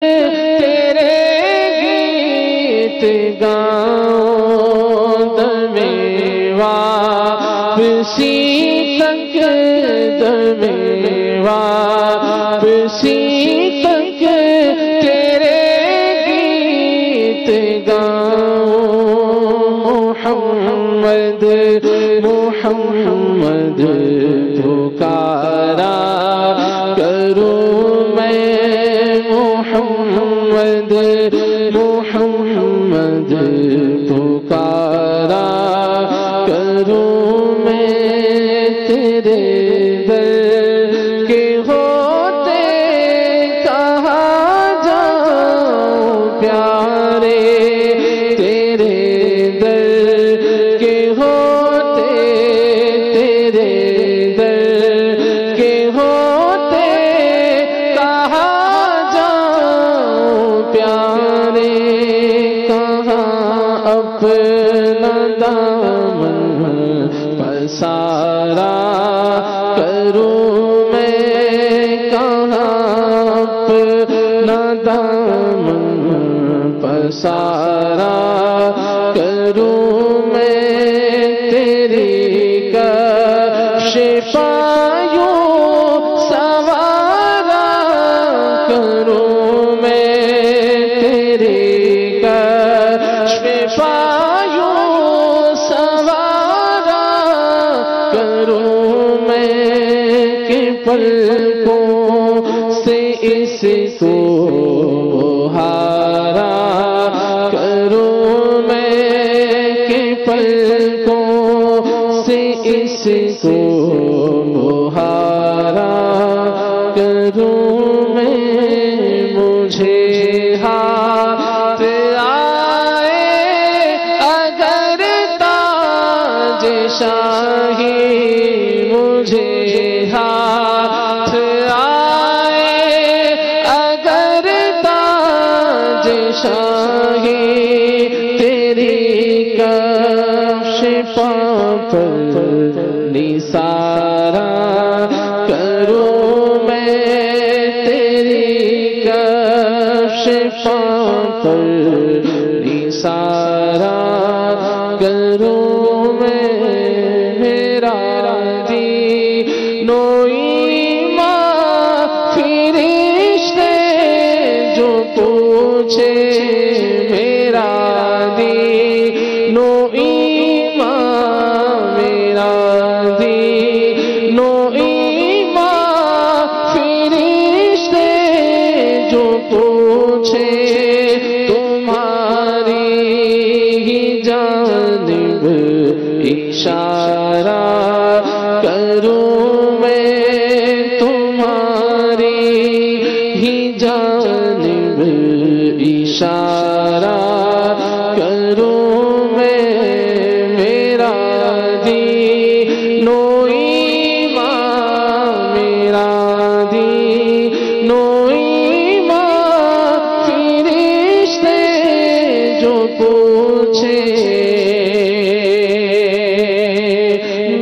تیرے گیت گاؤں دم واپسی تک، دم واپسی تک تیرے گیت گاؤں۔ محمد محمد پکارا کروں میں، محمد محمد پکارا کروں میں، تیرے در کے ہوتے کہاں جاؤں پیارے، تیرے در کے ہوتے، تیرے در کے ہوتے کہاں جاؤں پیارے، کہاں اپنا دامن پسارا کروں میں، کہاں اپنا دامن پسارا کروں میں، تیری کشف یوں سوارا کروں میں، تیری کشف یوں سوارا کروں میں، کہ پلکوں سے اس کو ہارا کروں میں، کہ پلکوں سے اس کو ہارا کروں میں، مجھے ہاتھ آئے اگر تاج شاہی، مجھے ہاتھ آئے اگر تاج شاہی، تیری کشف پر نثارا کروں میں، تیری کشف پر نثارا کروں میں، میرا دین و ایمان فرشتے جو پوچھے، میرا دین و ایمان، میرا دین و ایمان فرشتے جو پوچھے، تمہاری ہی جانب اشارہ کروں میں، تمہاری ہی جانب اشارہ کروں میں، میرا دین و ایمان، میرا دین و ایمان فرشتے جو پوچھے،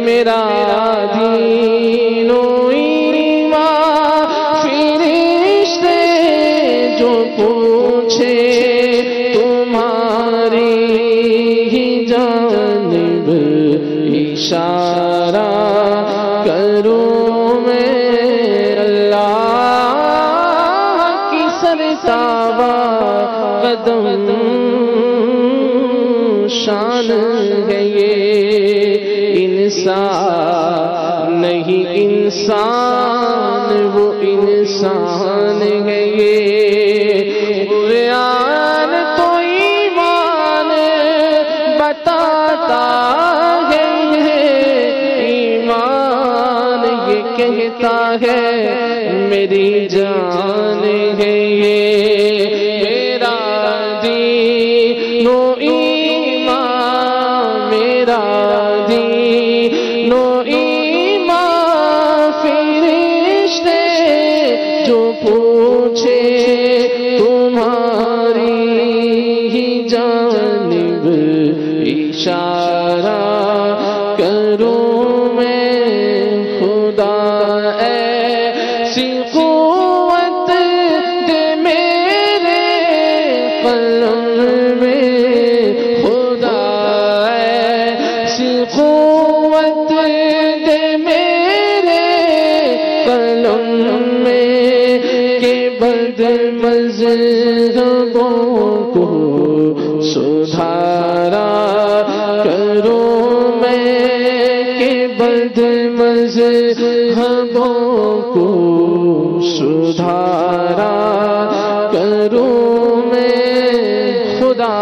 میرا دین و ایمان فرشتے جو پوچھے، تمہاری ہی جانب اشارہ کروں میں، اللہ کی سرتابہ قدم شان ہے یہ، انسان نہیں انسان وہ انسان ہے یہ، قرآن تو ایمان بتاتا ہے، ایمان یہ کہتا ہے میری جان ہے یہ، میرا دین و ایمان، میرا دین و ایمان فرشتے جو پوچھے، قلم میں خدا ایسی قوت دے میرے قلم میں کہ بد مذہبوں کو سدھارا کروں میں کہ بد مذہبوں کو سدھارا کروں میں خدا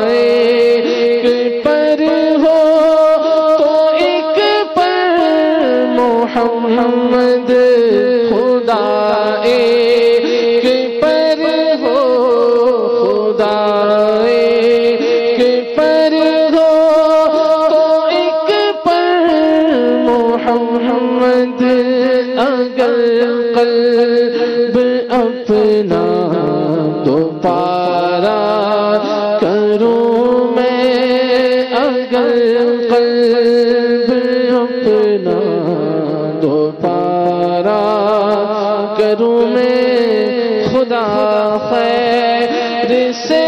ایک پر ہو تو ایک پر محمد خدا ایک پر ہو خدا ایک پر ہو تو ایک پر محمد اگر قلب اپنا دوبارہ کروں میں اگر قلب اپنا دوبارہ کروں میں خدا خیر سے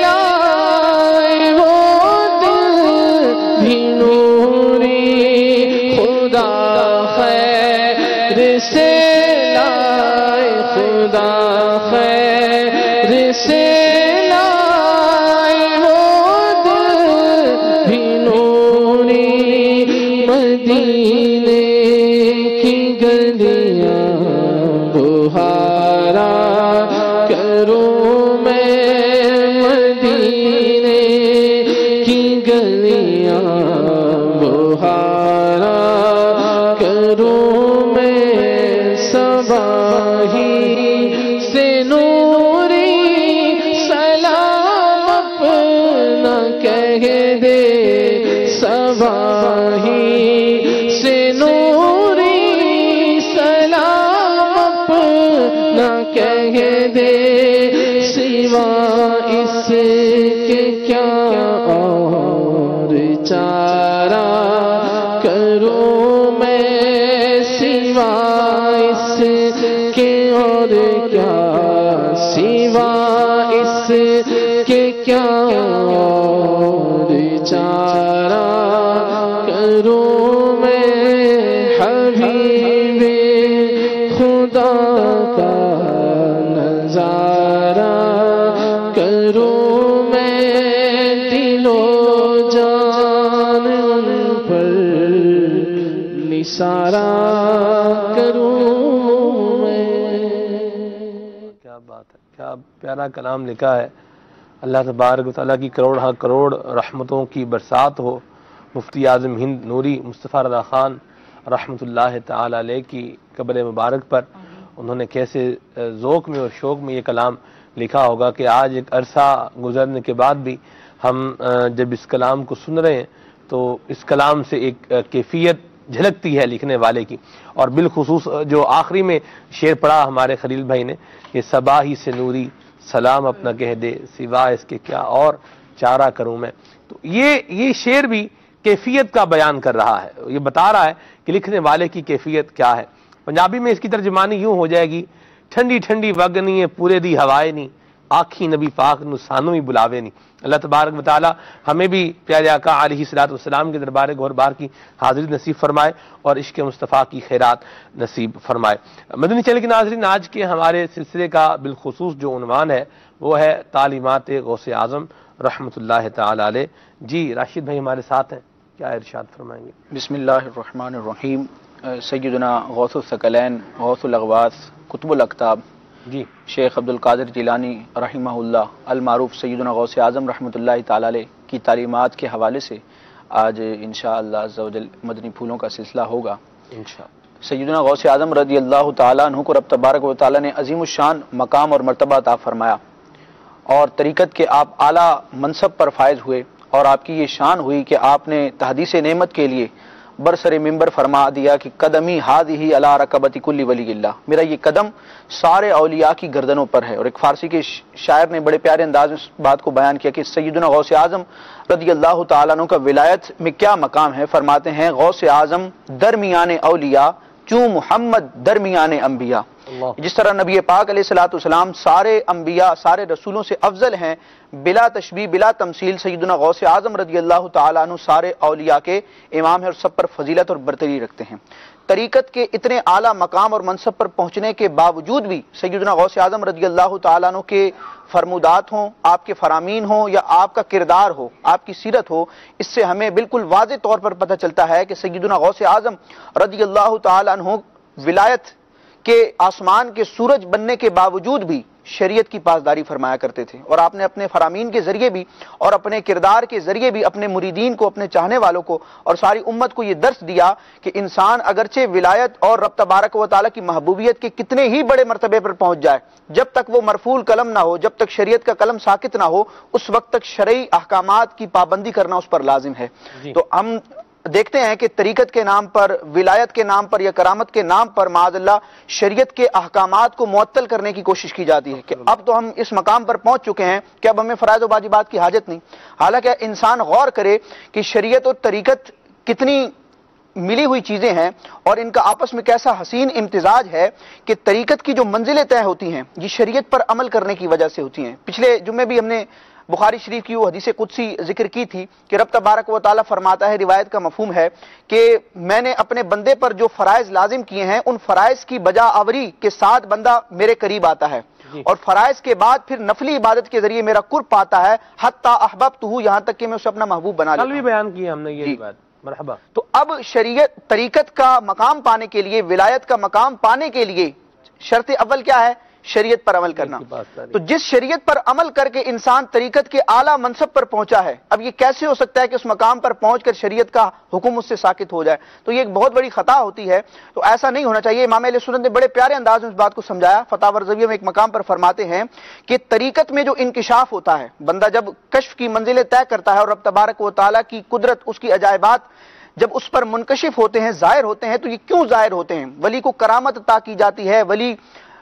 لائے وہ دل بھی نوری خدا خیر سے لائے خدا خیر سے لائے وہ دل بھی نوری مدینے کی گلیاں بہارا کروں میں مدینے کی گلیاں بہارا کروں میں صباحی سے نوری سلام اپنا کہہ دے صباحی سے نوری سلام اپنا کہہ دے سوا اس کے کیا اور چارہ کروں میں سوا اس کے اور کیا سوا اس کے کیا اور چارہ کروں میں حبیب خدا کا نظارہ کروں میں دل و جان ان پر نثارہ کروں میں. کیا بات ہے، کیا پیارا کلام لکھا ہے. اللہ تبارک و تعالیٰ کی کروڑ ہاں کروڑ رحمتوں کی برسات ہو. مفتی اعظم ہند نوری مصطفیٰ رضا خان رحمۃ اللہ تعالی علیہ کی قبر مبارک پر انہوں نے کیسے ذوق میں اور شوق میں یہ کلام لکھا ہوگا کہ آج ایک عرصہ گزرنے کے بعد بھی ہم جب اس کلام کو سن رہے ہیں تو اس کلام سے ایک کیفیت جھلکتی ہے لکھنے والے کی. اور بالخصوص جو آخری میں شعر پڑھا ہمارے خلیل بھائی نے، یہ صباحی سے نوری سلام اپنا کہہ دے سوا اس کے کیا اور چارہ کروں میں. تو یہ شعر بھی کیفیت کا بیان کر رہا ہے، یہ بتا رہا ہے کہ لکھنے والے کی کیفیت کیا ہے. پنجابی میں اس کی ترجمانی یوں ہو جائے گی، ٹھنڈی ٹھنڈی وگ نہیں ہے پورے دی ہوائے نہیں، آکھی نبی پاک نو سانو ہی بلاوے نہیں. اللہ تبارک و تعالی ہمیں بھی پیارے آقا علیہ الصلوۃ والسلام کے دربار گور بار کی حاضری نصیب فرمائے اور عشق مصطفیٰ کی خیرات نصیب فرمائے. مدنی چینل کے ناظرین، آج کے ہمارے سلسلے کا بالخصوص جو عنوان ہے وہ ہے تعلیمات غوث اعظم رحمۃ اللہ تعالی علیہ. جی راشد بھائی ہمارے ساتھ ہیں، کیا ارشاد فرمائیں گے؟ بسم اللہ الرحمن الرحیم. سیدنا غوث الثقلین غوث الاغواث قطب الاقطاب جی شیخ عبد القادر جیلانی رحمہ اللہ المعروف سیدنا غوث اعظم رحمۃ اللہ تعالی علیہ کی تعلیمات کے حوالے سے آج انشاءاللہ عز و جل مدنی پھولوں کا سلسلہ ہوگا انشاءاللہ. سیدنا غوث اعظم رضی اللہ تعالیٰ عنہ کو رب تبارک و تعالیٰ نے عظیم الشان مقام اور مرتبہ عطا فرمایا اور طریقت کے آپ اعلیٰ منصب پر فائز ہوئے، اور آپ کی یہ شان ہوئی کہ آپ نے تحدیث نعمت کے لیے برسر ممبر فرما دیا کہ قدمی ہادی علی رکبت کل ولی اللہ، میرا یہ قدم سارے اولیاء کی گردنوں پر ہے. اور ایک فارسی کے شاعر نے بڑے پیارے انداز میں اس بات کو بیان کیا کہ سیدنا غوث اعظم رضی اللہ تعالیٰ عنہ کا ولایت میں کیا مقام ہے. فرماتے ہیں غوث اعظم درمیان اولیاء چوں محمد درمیان انبیاء. جس طرح نبی پاک علیہ الصلوۃ والسلام سارے انبیاء سارے رسولوں سے افضل ہیں، بلا تشبیہ بلا تمثیل سیدنا غوث اعظم رضی اللہ تعالیٰ عنہ سارے اولیاء کے امام ہیں اور سب پر فضیلت اور برتری رکھتے ہیں۔ طریقت کے اتنے اعلیٰ مقام اور منصب پر پہنچنے کے باوجود بھی سیدنا غوث اعظم رضی اللہ تعالیٰ عنہ کے فرمودات ہوں، آپ کے فرامین ہوں یا آپ کا کردار ہو، آپ کی سیرت ہو، اس سے ہمیں بالکل واضح طور پر پتہ چلتا ہے کہ سیدنا غوث اعظم رضی اللہ تعالیٰ عنہ ولایت کے آسمان کے سورج بننے کے باوجود بھی شریعت کی پاسداری فرمایا کرتے تھے، اور آپ نے اپنے فرامین کے ذریعے بھی اور اپنے کردار کے ذریعے بھی اپنے مریدین کو، اپنے چاہنے والوں کو اور ساری امت کو یہ درس دیا کہ انسان اگرچہ ولایت اور رب تبارک و تعالیٰ کی محبوبیت کے کتنے ہی بڑے مرتبے پر پہنچ جائے، جب تک وہ مرفوع قلم نہ ہو، جب تک شریعت کا قلم ساکت نہ ہو، اس وقت تک شرعی احکامات کی پابندی کرنا اس پر لازم ہے۔ تو ہم دیکھتے ہیں کہ طریقت کے نام پر، ولایت کے نام پر یا کرامت کے نام پر معاذ اللہ شریعت کے احکامات کو معطل کرنے کی کوشش کی جاتی ہے کہ اب تو ہم اس مقام پر پہنچ چکے ہیں کہ اب ہمیں فرائض و واجبات کی حاجت نہیں۔ حالانکہ انسان غور کرے کہ شریعت اور طریقت کتنی ملی ہوئی چیزیں ہیں اور ان کا آپس میں کیسا حسین امتزاج ہے کہ طریقت کی جو منزلیں طے ہوتی ہیں یہ شریعت پر عمل کرنے کی وجہ سے ہوتی ہیں۔ پچھلے جمعے بھی ہم نے بخاری شریف کی وہ حدیث قدسی ذکر کی تھی کہ رب تبارک و تعالیٰ فرماتا ہے، روایت کا مفہوم ہے کہ میں نے اپنے بندے پر جو فرائض لازم کیے ہیں ان فرائض کی بجا آوری کے ساتھ بندہ میرے قریب آتا ہے، اور فرائض کے بعد پھر نفلی عبادت کے ذریعے میرا قرب پاتا ہے، حتی احببتہ، یہاں تک کہ میں اسے اپنا محبوب بنا لیتا ہوں۔ کل بھی بیان کی ہم نے یہ بات، مرحبا۔ تو اب شریعت طریقت کا مقام پانے کے لیے، ولایت کا مقام پانے کے لیے شرط اول کیا ہے؟ شریعت پر عمل کرنا۔ تو جس شریعت پر عمل کر کے انسان طریقت کے اعلیٰ منصب پر پہنچا ہے، اب یہ کیسے ہو سکتا ہے کہ اس مقام پر پہنچ کر شریعت کا حکم اس سے ساکت ہو جائے؟ تو یہ ایک بہت بڑی خطا ہوتی ہے، تو ایسا نہیں ہونا چاہیے۔ امام اہل سنت نے بڑے پیارے انداز میں اس بات کو سمجھایا، فتاوی رضویہ میں ایک مقام پر فرماتے ہیں کہ طریقت میں جو انکشاف ہوتا ہے، بندہ جب کشف کی منزلیں طے کرتا ہے اور رب تبارک و تعالیٰ کی قدرت، اس کی عجائبات جب اس پر منکشف ہوتے ہیں، ظاہر ہوتے ہیں، تو یہ کیوں ظاہر ہوتے ہیں؟ ولی کو کرامت عطا کی جاتی ہے، ولی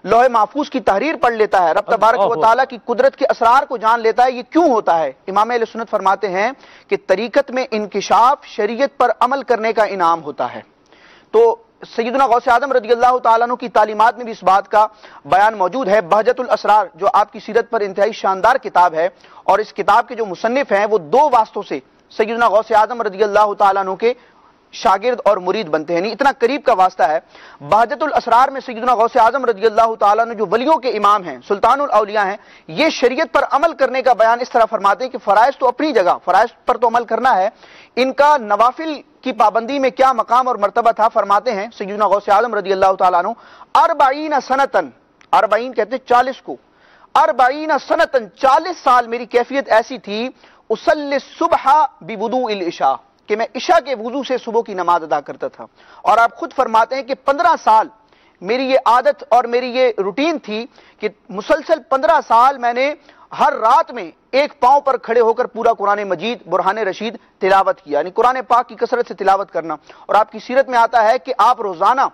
لوح محفوظ کی تحریر پڑھ لیتا ہے، رب تبارک و تعالیٰ کی قدرت کے اسرار کو جان لیتا ہے، یہ کیوں ہوتا ہے؟ امام اہل سنت فرماتے ہیں کہ طریقت میں انکشاف شریعت پر عمل کرنے کا انعام ہوتا ہے۔ تو سیدنا غوث اعظم رضی اللہ تعالیٰ عنہ کی تعلیمات میں بھی اس بات کا بیان موجود ہے۔ بہجت الاسرار جو آپ کی سیرت پر انتہائی شاندار کتاب ہے، اور اس کتاب کے جو مصنف ہیں وہ دو واسطوں سے سیدنا غوث اعظم رضی اللہ تعالیٰ عنہ کے شاگرد اور مرید بنتے ہیں، یعنی اتنا قریب کا واسطہ ہے۔ بہجت الاسرار میں سیدنا غوث اعظم رضی اللہ تعالیٰ عنہ جو ولیوں کے امام ہیں، سلطان الاولیاء ہیں، یہ شریعت پر عمل کرنے کا بیان اس طرح فرماتے ہیں کہ فرائض تو اپنی جگہ، فرائض پر تو عمل کرنا ہے، ان کا نوافل کی پابندی میں کیا مقام اور مرتبہ تھا؟ فرماتے ہیں سیدنا غوث اعظم رضی اللہ تعالیٰ عنہ 40 سنتن، 40 کہتے ہیں 40 کو، 40 سنتن 40 سال میری کیفیت ایسی تھی، اصلی الصبح بوضوء العشاء، کہ میں عشاء کے وضو سے صبح کی نماز ادا کرتا تھا۔ اور آپ خود فرماتے ہیں کہ 15 سال میری یہ عادت اور میری یہ روٹین تھی کہ مسلسل 15 سال میں نے ہر رات میں ایک پاؤں پر کھڑے ہو کر پورا قرآن مجید برہان رشید تلاوت کیا، یعنی قرآن پاک کی کثرت سے تلاوت کرنا۔ اور آپ کی سیرت میں آتا ہے کہ آپ روزانہ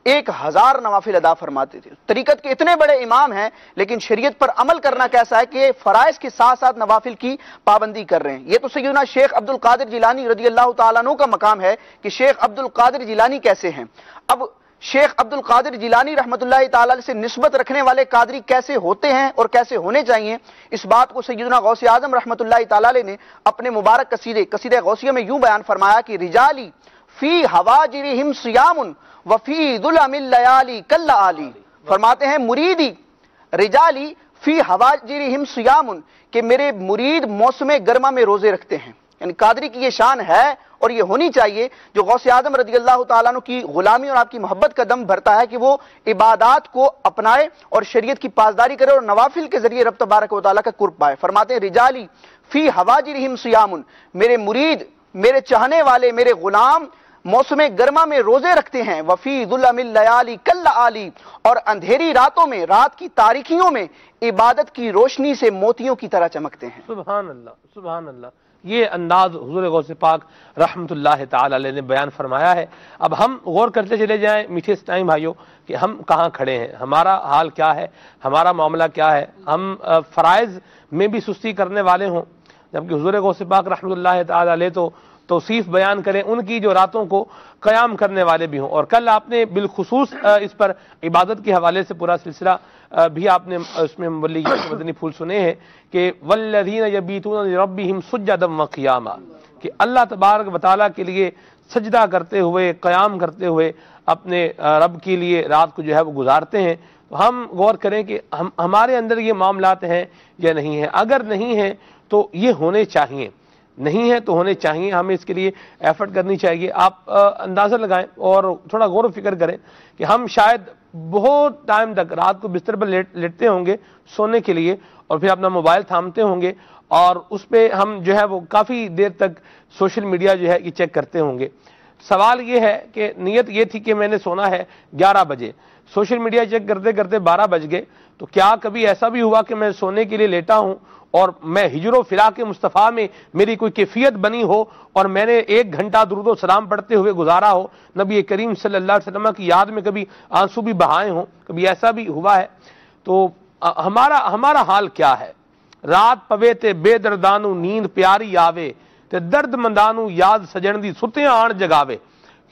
1000 نوافل ادا فرماتے تھے۔ طریقت کے اتنے بڑے امام ہیں، لیکن شریعت پر عمل کرنا کیسا ہے کہ فرائض کے ساتھ ساتھ نوافل کی پابندی کر رہے ہیں۔ یہ تو سیدنا شیخ عبد القادر جیلانی رضی اللہ تعالیٰ عنہ کا مقام ہے کہ شیخ عبد القادر جیلانی کیسے ہیں۔ اب شیخ عبد القادر جیلانی رحمۃ اللہ تعالیٰ سے نسبت رکھنے والے قادری کیسے ہوتے ہیں اور کیسے ہونے چاہیے، اس بات کو سیدنا غوث اعظم رحمۃ اللہ تعالیٰ نے اپنے مبارک قصیدہ غوثیہ میں یوں بیان فرمایا کہ رجالی فی حواجرہم صیام وفی ظلم اللیالی کاللآلی، فرماتے ہیں مریدی رجالی فی حواجرہم صیام، کہ میرے مرید موسم گرما میں روزے رکھتے ہیں۔ یعنی قادری کی یہ شان ہے اور یہ ہونی چاہیے جو غوث اعظم رضی اللہ تعالیٰ عنہ کی غلامی اور آپ کی محبت کا دم بھرتا ہے کہ وہ عبادات کو اپنائے اور شریعت کی پاسداری کرے اور نوافل کے ذریعے رب تبارک و تعالیٰ کا قرب پائے۔ فرماتے ہیں رجالی فی حواجرہم صیام، میرے مرید، میرے چاہنے والے، میرے غلام موسم گرما میں روزے رکھتے ہیں، وفی ظلم اللیالی کاللآلی، اور اندھیری راتوں میں، رات کی تاریکیوں میں عبادت کی روشنی سے موتیوں کی طرح چمکتے ہیں۔ سبحان اللہ، سبحان اللہ۔ یہ انداز حضور غوث پاک رحمت اللہ تعالی علیہ نے بیان فرمایا ہے۔ اب ہم غور کرتے چلے جائیں میٹھے اسٹائم بھائیوں کہ ہم کہاں کھڑے ہیں، ہمارا حال کیا ہے، ہمارا معاملہ کیا ہے۔ ہم فرائض میں بھی سستی کرنے والے ہوں، جبکہ حضور غوث پاک رحمت اللہ تعالی علیہ تو توصیف بیان کریں ان کی جو راتوں کو قیام کرنے والے بھی ہوں. اور کل آپ نے بالخصوص اس پر عبادت کے حوالے سے پورا سلسلہ بھی آپ نے اس میں مبلغین کے مدنی پھول سنے ہیں کہ والذین یبیتون لربہم سجدا وقیاما، کہ اللہ تبارک و تعالیٰ کے لیے سجدہ کرتے ہوئے، قیام کرتے ہوئے اپنے رب کے لیے رات کو جو ہے وہ گزارتے ہیں. تو ہم غور کریں کہ ہمارے اندر یہ معاملات ہیں یا نہیں ہیں. اگر نہیں ہیں تو یہ ہونے چاہیے، نہیں ہے تو ہونے چاہیے. ہمیں اس کے لیے ایفرٹ کرنی چاہیے. آپ اندازہ لگائیں اور تھوڑا غور و فکر کریں کہ ہم شاید بہت ٹائم تک رات کو بستر پر لیٹتے ہوں گے سونے کے لیے، اور پھر اپنا موبائل تھامتے ہوں گے، اور اس پہ ہم جو ہے وہ کافی دیر تک سوشل میڈیا جو ہے یہ چیک کرتے ہوں گے. سوال یہ ہے کہ نیت یہ تھی کہ میں نے سونا ہے 11 بجے، سوشل میڈیا چیک کرتے کرتے 12 بج گئے. تو کیا کبھی ایسا بھی ہوا کہ میں سونے کے لیے لیٹا ہوں اور میں ہجر و فراق مصطفیٰ میں میری کوئی کیفیت بنی ہو اور میں نے 1 گھنٹہ درود و سلام پڑھتے ہوئے گزارا ہو، نبی کریم صلی اللہ علیہ وسلم کی یاد میں کبھی آنسو بھی بہائے ہوں، کبھی ایسا بھی ہوا ہے؟ تو ہمارا حال کیا ہے؟ رات پوے تے بے دردانو نیند پیاری آوے تے درد مندانو یاد سجن دی ستیاں آن جگاوے.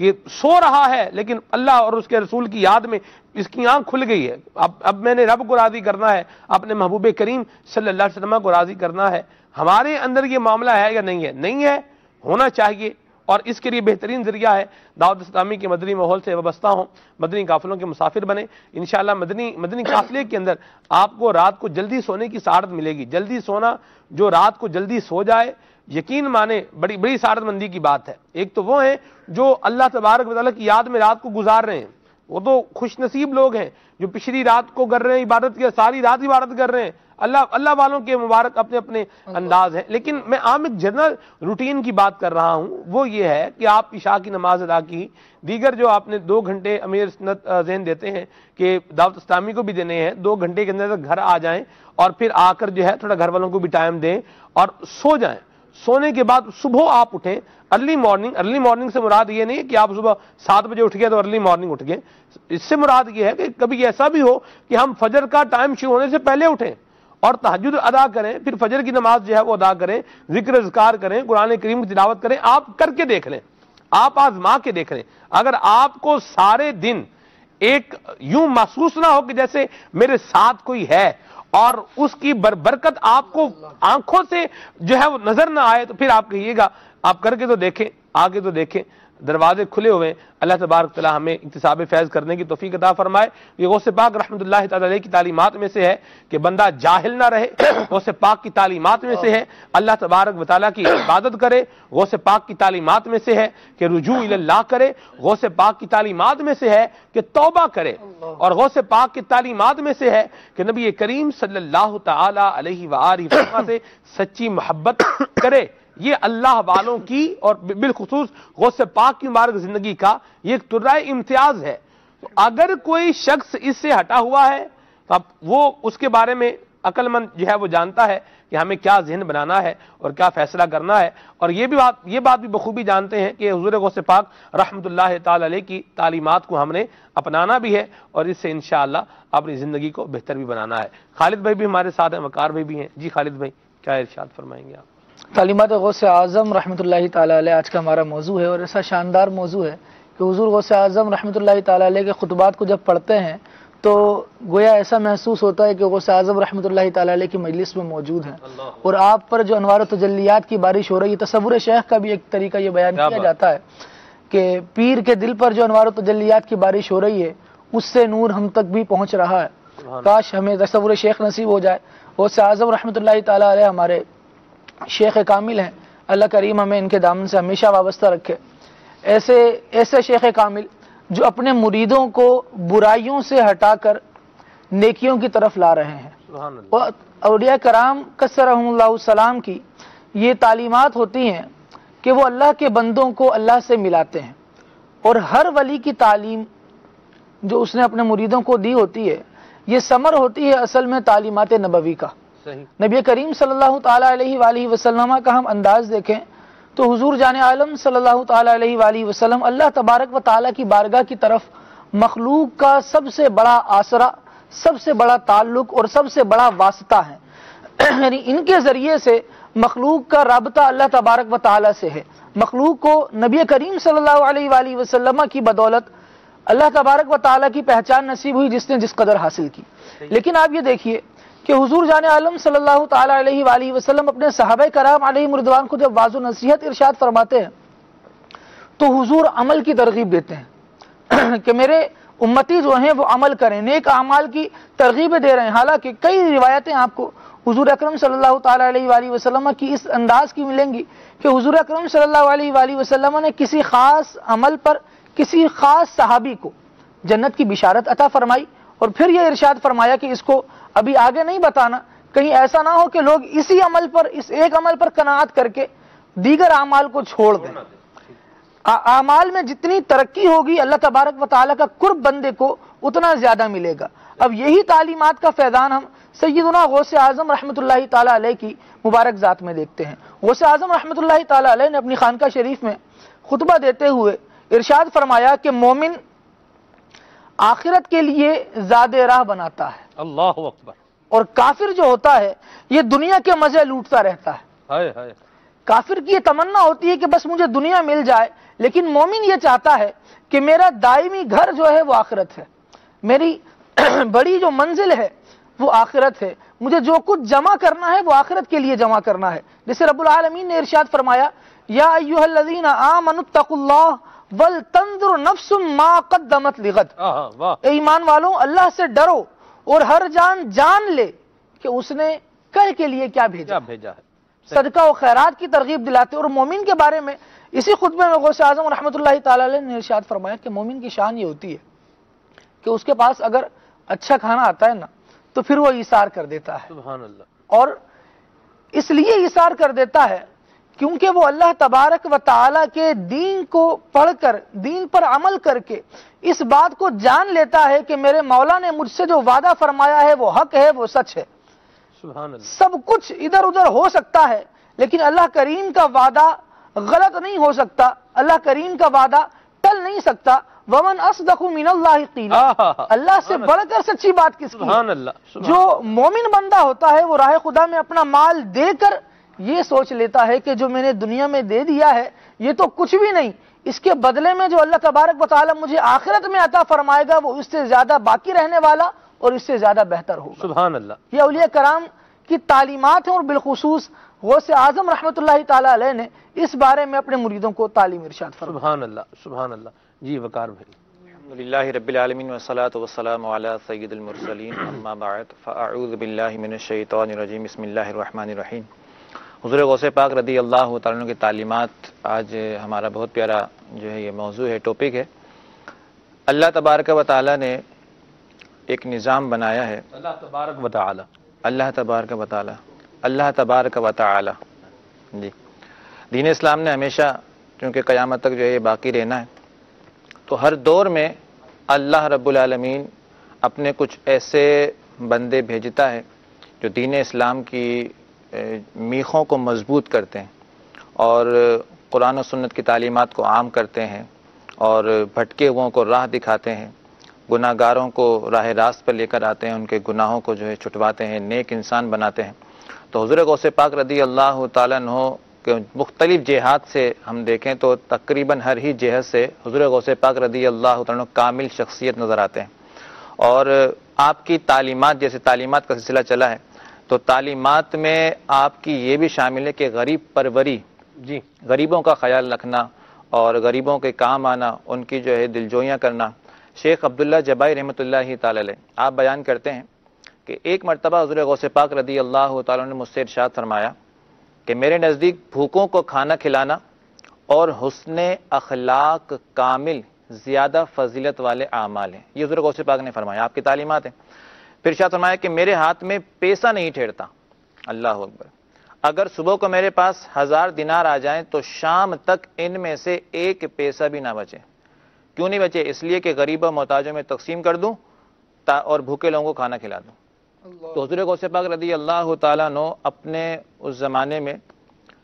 یہ سو رہا ہے لیکن اللہ اور اس کے رسول کی یاد میں اس کی آنکھ کھل گئی ہے. اب میں نے رب کو راضی کرنا ہے، اپنے محبوب کریم صلی اللہ علیہ وسلم کو راضی کرنا ہے. ہمارے اندر یہ معاملہ ہے یا نہیں ہے؟ نہیں ہے، ہونا چاہیے. اور اس کے لیے بہترین ذریعہ ہے دعوت اسلامی کے مدنی ماحول سے وابستہ ہوں، مدنی قافلوں کے مسافر بنیں. انشاءاللہ مدنی قافلے کے اندر آپ کو رات کو جلدی سونے کی سعادت ملے گی. جلدی سونا، جو رات کو جلدی سو جائے، یقین مانے بڑی سعادت مندی کی بات ہے. ایک تو وہ ہیں جو اللہ تبارک و تعالیٰ کی یاد میں رات کو گزار رہے ہیں، وہ تو خوش نصیب لوگ ہیں. جو پچھلی رات کو کر رہے ہیں عبادت کی، ساری رات عبادت کر رہے ہیں، اللہ والوں کے مبارک اپنے اپنے انداز ہیں. لیکن میں عام ایک جنرل روٹین کی بات کر رہا ہوں. وہ یہ ہے کہ آپ عشاء کی نماز ادا کی، دیگر جو آپ نے 2 گھنٹے امیر سنت ذہن دیتے ہیں کہ دعوت اسلامی کو بھی دینے ہیں، 2 گھنٹے کے اندر گھر آ جائیں اور پھر آ کر جو ہے تھوڑا گھر والوں کو بھی ٹائم دیں اور سو جائیں. سونے کے بعد صبح آپ اٹھیں، ارلی مارننگ سے مراد یہ نہیں کہ آپ صبح 7 بجے اٹھ گئے تو ارلی مارننگ اٹھ گئے. اس سے مراد یہ ہے کہ کبھی ایسا بھی ہو کہ ہم فجر کا ٹائم شروع ہونے سے پہلے اٹھیں اور تہجد ادا کریں، پھر فجر کی نماز جو ہے وہ ادا کریں، ذکر اذکار کریں، قرآن کریم کی تلاوت کریں. آپ کر کے دیکھ لیں، آپ آزما کے دیکھ لیں. اگر آپ کو سارے دن ایک یوں محسوس نہ ہو کہ جیسے میرے ساتھ کوئی ہے اور اس کی برکت آپ کو آنکھوں سے جو ہے وہ نظر نہ آئے، تو پھر آپ کہیے گا آپ کر کے تو دیکھیں، آگے تو دیکھیں. دروازے کھلے ہوئے ہیں. اللہ تبارک تعالی ہمیں اکتساب فیض کرنے کی توفیق عطا فرمائے. یہ غوث پاک رحمۃ اللہ تعالی علیہ کی تعلیمات میں سے ہے کہ بندہ جاہل نہ رہے. غوث پاک کی تعلیمات میں سے ہے اللہ تبارک و تعالی کی عبادت کرے. غوث پاک کی تعلیمات میں سے ہے کہ رجوع الی اللہ کرے. غوث پاک کی تعلیمات میں سے ہے کہ توبہ کرے. اور غوث پاک کی تعلیمات میں سے ہے کہ نبی کریم صلی اللہ تعالی علیہ وآلہ وسلم سے سچی محبت کرے. یہ اللہ والوں کی اور بالخصوص غوث پاک کی مبارک زندگی کا یہ ایک طرح امتیاز ہے. تو اگر کوئی شخص اس سے ہٹا ہوا ہے تو اب وہ اس کے بارے میں عقل مند جو ہے وہ جانتا ہے کہ ہمیں کیا ذہن بنانا ہے اور کیا فیصلہ کرنا ہے. اور یہ بات بھی بخوبی جانتے ہیں کہ حضور غوث پاک رحمۃ اللہ تعالی علیہ کی تعلیمات کو ہم نے اپنانا بھی ہے اور اس سے انشاءاللہ اپنی زندگی کو بہتر بھی بنانا ہے. خالد بھائی بھی ہمارے ساتھ ہیں، وقار بھائی بھی ہیں. جی خالد بھائی کیا ارشاد فرمائیں گے آپ؟ تعلیمات غوث اعظم رحمۃ اللہ تعالی علیہ آج کا ہمارا موضوع ہے، اور ایسا شاندار موضوع ہے کہ حضور غوث اعظم رحمۃ اللہ تعالی علیہ کے خطبات کو جب پڑھتے ہیں تو گویا ایسا محسوس ہوتا ہے کہ غوث اعظم رحمۃ اللہ تعالی علیہ کی مجلس میں موجود ہیں اور آپ پر جو انوار و تجلیات کی بارش ہو رہی ہے. تصور شیخ کا بھی ایک طریقہ یہ بیان کیا جاتا ہے کہ پیر کے دل پر جو انوار و تجلیات کی بارش ہو رہی ہے اس سے نور ہم تک بھی پہنچ رہا ہے. کاش ہمیں تصور شیخ نصیب ہو جائے. غوث اعظم رحمۃ اللہ تعالی علیہ ہمارے شیخ کامل ہیں. اللہ کریم ہمیں ان کے دامن سے ہمیشہ وابستہ رکھے. ایسے شیخ کامل جو اپنے مریدوں کو برائیوں سے ہٹا کر نیکیوں کی طرف لا رہے ہیں. اور اولیاء کرام کثرہم اللہ السلام کی یہ تعلیمات ہوتی ہیں کہ وہ اللہ کے بندوں کو اللہ سے ملاتے ہیں. اور ہر ولی کی تعلیم جو اس نے اپنے مریدوں کو دی ہوتی ہے یہ ثمر ہوتی ہے اصل میں تعلیمات نبوی کا. نبی کریم صلی اللہ تعالی علیہ وآلہ وسلم کا ہم انداز دیکھیں تو حضور جان عالم صلی اللہ تعالی علیہ وآلہ وسلم اللہ تبارک و تعالی کی بارگاہ کی طرف مخلوق کا سب سے بڑا آسرا، سب سے بڑا تعلق اور سب سے بڑا واسطہ ہے. یعنی ان کے ذریعے سے مخلوق کا رابطہ اللہ تبارک و تعالی سے ہے. مخلوق کو نبی کریم صلی اللہ علیہ وآلہ وسلم کی بدولت اللہ تبارک و تعالیٰ کی پہچان نصیب ہوئی جس نے جس قدر حاصل کی. لیکن آپ یہ دیکھیے کہ حضور جان عالم صلی اللہ تعالیٰ علیہ وآلہ وسلم اپنے صحابہ کرام علیہم رضوان کو جب واضح نصیحت ارشاد فرماتے ہیں تو حضور عمل کی ترغیب دیتے ہیں کہ میرے امتی جو ہیں وہ عمل کریں، نیک اعمال کی ترغیبیں دے رہے ہیں. حالانکہ کئی روایتیں آپ کو حضور اکرم صلی اللہ تعالیٰ علیہ وآلہ وسلم کی اس انداز کی ملیں گی کہ حضور اکرم صلی اللہ علیہ وآلہ وسلم نے کسی خاص عمل پر کسی خاص صحابی کو جنت کی بشارت عطا فرمائی اور پھر یہ ارشاد فرمایا کہ اس کو ابھی آگے نہیں بتانا، کہیں ایسا نہ ہو کہ لوگ اسی عمل پر، اس ایک عمل پر قناعت کر کے دیگر اعمال کو چھوڑ دیں. اعمال میں جتنی ترقی ہوگی اللہ تبارک و تعالیٰ کا قرب بندے کو اتنا زیادہ ملے گا. اب یہی تعلیمات کا فیضان ہم سیدنا غوث اعظم رحمۃ اللہ تعالیٰ علیہ کی مبارک ذات میں دیکھتے ہیں. غوث اعظم رحمۃ اللہ تعالیٰ علیہ نے اپنی خانقاہ شریف میں خطبہ دیتے ہوئے ارشاد فرمایا کہ مومن آخرت کے لیے زاد راہ بناتا ہے، اللہ اکبر، اور کافر جو ہوتا ہے یہ دنیا کے مزے لوٹتا رہتا ہے. ہائے ہائے. کافر کی یہ تمنا ہوتی ہے کہ بس مجھے دنیا مل جائے، لیکن مومن یہ چاہتا ہے کہ میرا دائمی گھر جو ہے وہ آخرت ہے، میری بڑی جو منزل ہے وہ آخرت ہے، مجھے جو کچھ جمع کرنا ہے وہ آخرت کے لیے جمع کرنا ہے. جسے رب العالمین نے ارشاد فرمایا یا ایھا الذین آمنوا اتقوا اللہ ولتنظر نفس ما قدمت لغد. اے ایمان والوں، اللہ سے ڈرو اور ہر جان جان لے کہ اس نے کل کے لیے کیا بھیجا ہے. صدقہ و خیرات کی ترغیب دلاتے. اور مومن کے بارے میں اسی خطبے میں غوث اعظم رحمۃ اللہ تعالی علیہ نے ارشاد فرمایا کہ مومن کی شان یہ ہوتی ہے کہ اس کے پاس اگر اچھا کھانا آتا ہے نا تو پھر وہ ایثار کر دیتا ہے. سبحان اللہ. اور اس لیے ایثار کر دیتا ہے کیونکہ وہ اللہ تبارک و تعالیٰ کے دین کو پڑھ کر، دین پر عمل کر کے اس بات کو جان لیتا ہے کہ میرے مولا نے مجھ سے جو وعدہ فرمایا ہے وہ حق ہے، وہ سچ ہے. سبحان اللہ. سب کچھ ادھر ادھر ہو سکتا ہے لیکن اللہ کریم کا وعدہ غلط نہیں ہو سکتا، اللہ کریم کا وعدہ ٹل نہیں سکتا. ومن اصدق من اللہ قیلا. اللہ سے بڑھ کر سچی بات کس کی؟ سبحان اللہ. جو مومن بندہ ہوتا ہے وہ راہ خدا میں اپنا مال دے کر یہ سوچ لیتا ہے کہ جو میں نے دنیا میں دے دیا ہے یہ تو کچھ بھی نہیں، اس کے بدلے میں جو اللہ تبارک و تعالیٰ مجھے آخرت میں عطا فرمائے گا وہ اس سے زیادہ باقی رہنے والا اور اس سے زیادہ بہتر ہوگا. سبحان اللہ. یہ اولیاء کرام کی تعلیمات ہیں اور بالخصوص غوث اعظم رحمۃ اللہ تعالیٰ علیہ نے اس بارے میں اپنے مریدوں کو تعلیم ارشاد فرمایا. سبحان اللہ. سبحان اللہ. جی وقار بھائی. الحمدللہ رب العالمین والصلاة والسلام علی سید المرسلین اما بعد فاعوذ باللہ من الشیطان الرجیم بسم اللہ الرحمن الرحیم. حضور غوث پاک رضی اللہ تعالیٰ کی تعلیمات آج ہمارا بہت پیارا جو ہے یہ موضوع ہے، ٹاپک ہے. اللہ تبارک و تعالیٰ نے ایک نظام بنایا ہے. اللہ تبارک و تعالی. اللہ تبارک و تعالی. اللہ تبارک و تعالی. جی دین اسلام نے ہمیشہ چونکہ قیامت تک جو ہے یہ باقی رہنا ہے تو ہر دور میں اللہ رب العالمین اپنے کچھ ایسے بندے بھیجتا ہے جو دین اسلام کی میخوں کو مضبوط کرتے ہیں اور قرآن و سنت کی تعلیمات کو عام کرتے ہیں اور بھٹکے ہوئوں کو راہ دکھاتے ہیں، گناہ گاروں کو راہ راست پر لے کر آتے ہیں، ان کے گناہوں کو جو ہے چھٹواتے ہیں، نیک انسان بناتے ہیں. تو حضور غوث پاک رضی اللہ تعالیٰ عنہ کے مختلف جہات سے ہم دیکھیں تو تقریباً ہر ہی جہت سے حضور غوث پاک رضی اللہ تعالیٰ عنہ کامل شخصیت نظر آتے ہیں. اور آپ کی تعلیمات، جیسے تعلیمات کا سلسلہ چلا ہے تو تعلیمات میں آپ کی یہ بھی شامل ہے کہ غریب پروری، جی غریبوں کا خیال رکھنا اور غریبوں کے کام آنا، ان کی جو ہے دلجوئیاں کرنا. شیخ عبداللہ جبائی رحمۃ اللہ تعالی علیہ آپ بیان کرتے ہیں کہ ایک مرتبہ حضور غوث پاک رضی اللہ تعالیٰ نے مجھ سے ارشاد فرمایا کہ میرے نزدیک بھوکوں کو کھانا کھلانا اور حسن اخلاق کامل زیادہ فضیلت والے اعمال ہیں. یہ حضور غوث پاک نے فرمایا، آپ کی تعلیمات ہیں. پھر ارشاد فرمایا کہ میرے ہاتھ میں پیسہ نہیں ٹھہرتا. اللہ اکبر. اگر صبح کو میرے پاس 1000 دینار آ جائیں تو شام تک ان میں سے ایک پیسہ بھی نہ بچے. کیوں نہیں بچے؟ اس لیے کہ غریب و محتاجوں میں تقسیم کر دوں اور بھوکے لوگوں کو کھانا کھلا دوں. تو حضور غوث پاک رضی اللہ تعالیٰ عنہ اپنے اس زمانے میں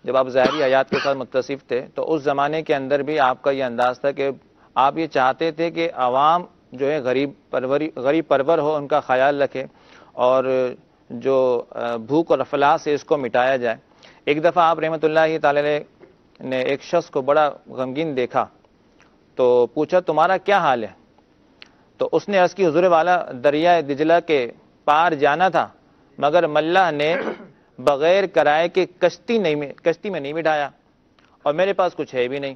جب آپ ظاہری حیات کے ساتھ متصف تھے تو اس زمانے کے اندر بھی آپ کا یہ انداز تھا کہ آپ یہ چاہتے تھے کہ عوام جو ہے غریب پرور ہو، ان کا خیال رکھے اور جو بھوک اور افلاس ہے اس کو مٹایا جائے. ایک دفعہ آپ رحمۃ اللہ تعالی علیہ نے ایک شخص کو بڑا غمگین دیکھا تو پوچھا تمہارا کیا حال ہے؟ تو اس نے عرض کی حضور والا دریائے دجلہ کے پار جانا تھا مگر ملہ نے بغیر کرائے کے کشتی میں نہیں بٹھایا اور میرے پاس کچھ ہے بھی نہیں۔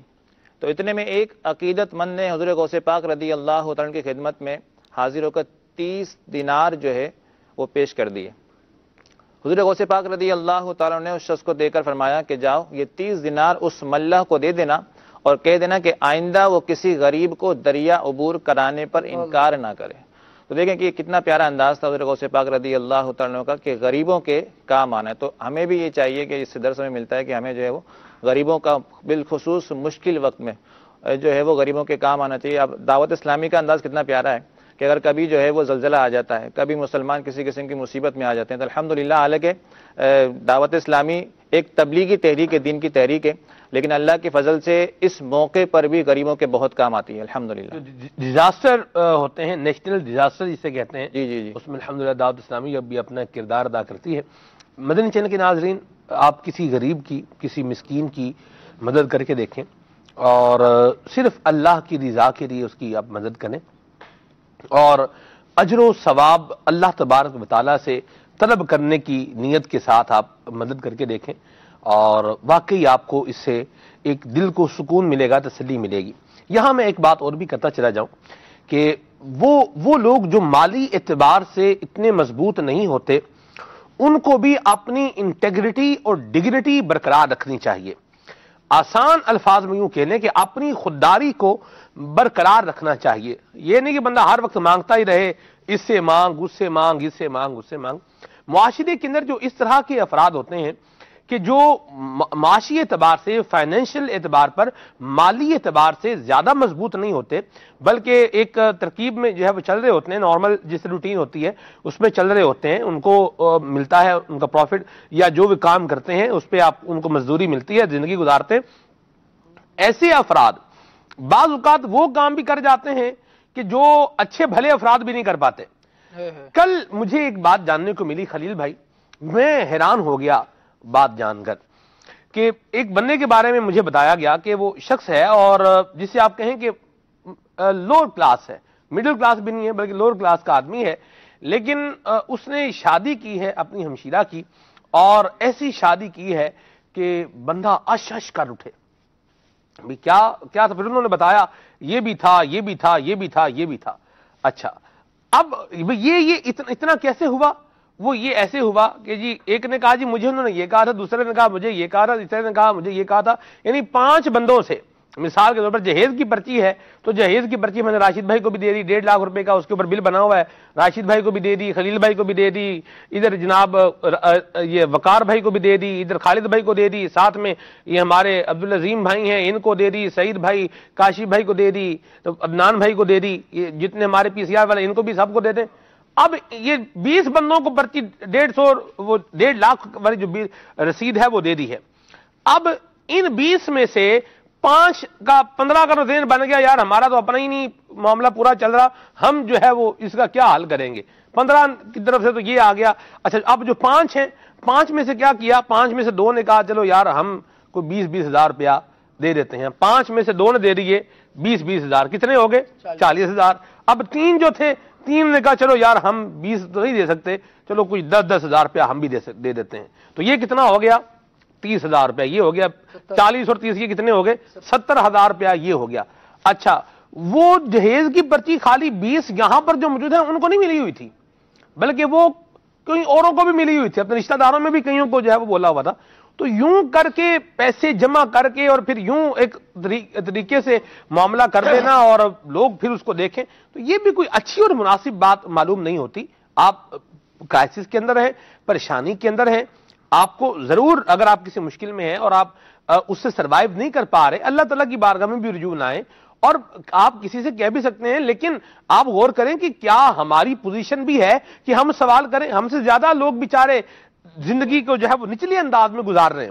تو اتنے میں ایک عقیدت مند نے حضور غوث پاک رضی اللہ تعالیٰ کی خدمت میں حاضر ہو کر 30 دینار جو ہے وہ پیش کر دیے۔ حضور غوث پاک رضی اللہ تعالیٰ نے اس شخص کو دے کر فرمایا کہ جاؤ یہ 30 دینار اس ملہ کو دے دینا اور کہہ دینا کہ آئندہ وہ کسی غریب کو دریا عبور کرانے پر انکار نہ کرے۔ تو دیکھیں کہ یہ کتنا پیارا انداز تھا حضور غوث پاک رضی اللہ تعالیٰ کا کہ غریبوں کے کام آنا ہے۔ تو ہمیں بھی یہ چاہیے کہ اس سے درس میں ملتا ہے کہ ہمیں جو ہے وہ غریبوں کا بالخصوص مشکل وقت میں جو ہے وہ غریبوں کے کام آنا چاہیے۔ اب دعوت اسلامی کا انداز کتنا پیارا ہے کہ اگر کبھی جو ہے وہ زلزلہ آ جاتا ہے، کبھی مسلمان کسی قسم کی مصیبت میں آ جاتے ہیں تو الحمدللہ حالانکہ دعوت اسلامی ایک تبلیغی تحریک ہے، دین کی تحریک ہے، لیکن اللہ کے فضل سے اس موقع پر بھی غریبوں کے بہت کام آتی ہے الحمدللہ۔ ڈیزاسٹر ہوتے ہیں، نیشنل ڈیزاسٹر جسے کہتے ہیں، جی اس میں الحمدللہ دعوت اسلامی اب بھی اپنا کردار ادا کرتی ہے۔ مدنی چینل کے ناظرین، آپ کسی غریب کی، کسی مسکین کی مدد کر کے دیکھیں اور صرف اللہ کی رضا کے لیے اس کی آپ مدد کریں اور اجر و ثواب اللہ تبارک و تعالیٰ سے طلب کرنے کی نیت کے ساتھ آپ مدد کر کے دیکھیں اور واقعی آپ کو اس سے ایک دل کو سکون ملے گا، تسلی ملے گی۔ یہاں میں ایک بات اور بھی کرتا چلا جاؤں کہ وہ لوگ جو مالی اعتبار سے اتنے مضبوط نہیں ہوتے ان کو بھی اپنی انٹیگریٹی اور ڈگنیٹی برقرار رکھنی چاہیے۔ آسان الفاظ میں یوں کہنے کہ اپنی خودداری کو برقرار رکھنا چاہیے۔ یہ نہیں کہ بندہ ہر وقت مانگتا ہی رہے، اس سے مانگ، اس سے مانگ، اس سے مانگ، اس سے مانگ۔ معاشرے کے اندر جو اس طرح کے افراد ہوتے ہیں کہ جو معاشی اعتبار سے، فائنینشیل اعتبار پر، مالی اعتبار سے زیادہ مضبوط نہیں ہوتے بلکہ ایک ترکیب میں جو ہے وہ چل رہے ہوتے ہیں، نارمل جس روٹین ہوتی ہے اس میں چل رہے ہوتے ہیں، ان کو ملتا ہے ان کا پروفٹ یا جو بھی کام کرتے ہیں اس پہ ان کو مزدوری ملتی ہے، زندگی گزارتے ہیں۔ ایسے افراد بعض اوقات وہ کام بھی کر جاتے ہیں کہ جو اچھے بھلے افراد بھی نہیں کر پاتے۔ کل مجھے ایک بات جاننے کو ملی خلیل بھائی، میں حیران ہو گیا بات جان کر کہ ایک بندے کے بارے میں مجھے بتایا گیا کہ وہ شخص ہے اور جسے آپ کہیں کہ لوور کلاس ہے، مڈل کلاس بھی نہیں ہے بلکہ لوور کلاس کا آدمی ہے، لیکن اس نے شادی کی ہے اپنی ہمشیرہ کی اور ایسی شادی کی ہے کہ بندہ اشش کر اٹھے۔ کیا تھا؟ پھر انہوں نے بتایا یہ بھی تھا، یہ بھی تھا، یہ بھی تھا، یہ بھی تھا۔ اچھا اب یہ اتنا کیسے ہوا؟ وہ یہ ایسے ہوا کہ جی ایک نے کہا جی مجھے انہوں نے یہ کہا تھا، دوسرے نے کہا مجھے یہ کہا تھا، تیسرے نے کہا مجھے یہ کہا تھا، یعنی 5 بندوں سے۔ مثال کے طور پر جہیز کی پرچی ہے تو جہیز کی پرچی میں نے راشد بھائی کو بھی دے دی، 1.5 لاکھ روپے کا اس کے اوپر بل بنا ہوا ہے، راشد بھائی کو بھی دے دی، خلیل بھائی کو بھی دے دی، ادھر جناب یہ وقار بھائی کو بھی دے دی، ادھر خالد بھائی کو دے دی، ساتھ میں یہ ہمارے عبدالعظیم بھائی ہیں ان کو دے دی، سعید بھائی کاشی بھائی کو دے دی، تو عدنان بھائی کو دے دی، یہ جتنے ہمارے PCR والے ان کو بھی سب کو دے دیں۔ اب یہ 20 بندوں کو پرچی 1.5 لاکھ والی جو رسید ہے وہ دے دی ہے۔ اب ان 20 میں سے 5 کا 15 کا ذہن بن گیا یار ہمارا تو اپنا ہی نہیں معاملہ پورا چل رہا، ہم جو ہے وہ اس کا کیا حل کریں گے۔ 15 کی طرف سے تو یہ آ گیا۔ اچھا اب جو 5 ہیں، 5 میں سے کیا کیا؟ 5 میں سے 2 نے کہا چلو یار ہم کوئی 20 ہزار روپیہ دے دیتے ہیں۔ 5 میں سے 2 نے دے دیے 20 ہزار، کتنے ہو گئے؟ 40 ہزار۔ اب 3 جو تھے، 3 نے کہا چلو یار ہم 20 تو نہیں دے سکتے، چلو کچھ 10 ہزار روپیہ ہم بھی دے دیتے ہیں۔ تو یہ کتنا ہو گیا؟ 30 ہزار روپیہ۔ یہ ہو گیا 40 اور 30 یہ کتنے ہو گئے؟ 70 ہزار روپیہ یہ ہو گیا۔ اچھا وہ جہیز کی پرچی خالی 20 یہاں پر جو موجود ہیں ان کو نہیں ملی ہوئی تھی بلکہ وہ کئی اوروں کو بھی ملی ہوئی تھی، اپنے رشتہ داروں میں بھی کئیوں کو جو ہے وہ بولا ہوا تھا۔ تو یوں کر کے پیسے جمع کر کے اور پھر یوں ایک طریقے سے معاملہ کر دینا اور لوگ پھر اس کو دیکھیں، تو یہ بھی کوئی اچھی اور مناسب بات معلوم نہیں ہوتی۔ آپ کرائسس کے اندر ہیں، پریشانی کے اندر ہیں، آپ کو ضرور اگر آپ کسی مشکل میں ہیں اور آپ اس سے سروائیو نہیں کر پا رہے، اللہ تعالیٰ کی بارگاہ میں بھی رجوع نہ آئیں اور آپ کسی سے کہہ بھی سکتے ہیں، لیکن آپ غور کریں کہ کیا ہماری پوزیشن بھی ہے کہ ہم سوال کریں؟ ہم سے زیادہ لوگ بیچارے زندگی کو جو ہے وہ نچلے انداز میں گزار رہے ہیں،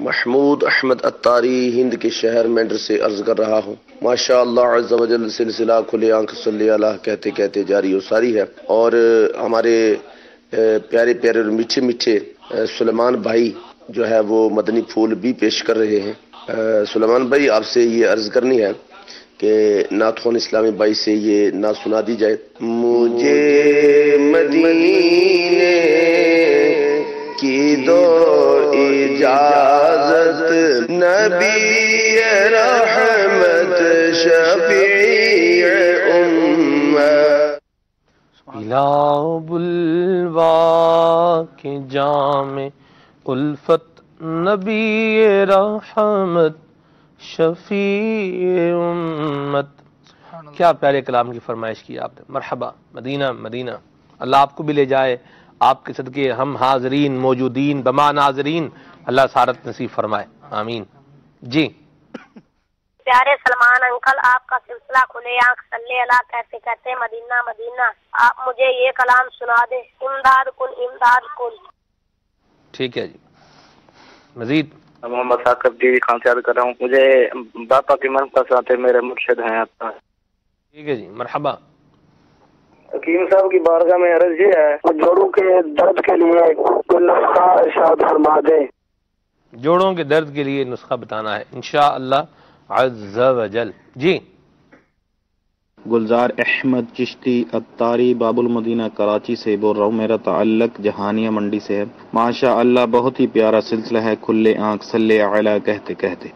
محمود احمد اتاری ہند کے شہر مینڈر سے عرض کر رہا ہوں۔ ماشاء اللہ عز و جل سلسلہ کھلے آنکھ صلی اللہ کہتے کہتے جاری و ساری ہے، اور ہمارے پیارے پیارے اور میٹھے میٹھے سلیمان بھائی جو ہے وہ مدنی پھول بھی پیش کر رہے ہیں۔ سلیمان بھائی، آپ سے یہ عرض کرنی ہے کہ نعت خوان اسلامی بھائی سے یہ نعت سنا دی جائے۔ مجھے مدینے کی دو اجازت، نبی رحمت شفیع امت، پلاؤ بلوا کے جام الفت، نبی رحمت شفیع امت۔ کیا پیارے کلام کی فرمائش کی آپ نے، مرحبا مدینہ مدینہ۔ اللہ آپ کو بھی لے جائے، آپ کے صدقے ہم حاضرین موجودین بما ناظرین اللہ سعادت نصیب فرمائے، آمین۔ جی پیارے سلمان انکل، آپ کا سلسلہ کھلے آنکھ صلی اللہ کہتے کہتے مدینہ مدینہ، آپ مجھے یہ کلام سنا دیں، امداد کن امداد کن۔ ٹھیک ہے جی، مزید؟ محمد ثاقب ڈی خان سے عرض کر رہا ہوں، مجھے باپا کی مرحبا سناتے، میرے مرشد ہیں آپ کا۔ ٹھیک ہے جی، مرحبا۔ حکیم صاحب کی بارگاہ میں عرض یہ ہے، جوڑوں کے درد کے لیے کوئی نسخہ ارشاد فرما دے۔ جوڑوں کے درد کے لیے نسخہ بتانا ہے انشاءاللہ عز و جل۔ جی گلزار احمد چشتی اتاری باب المدینہ کراچی سے بول رہا ہوں، میرا تعلق جہانیہ منڈی سے ہے۔ ماشاء اللہ بہت ہی پیارا سلسلہ ہے کھلے آنکھ صلی علی کہتے کہتے۔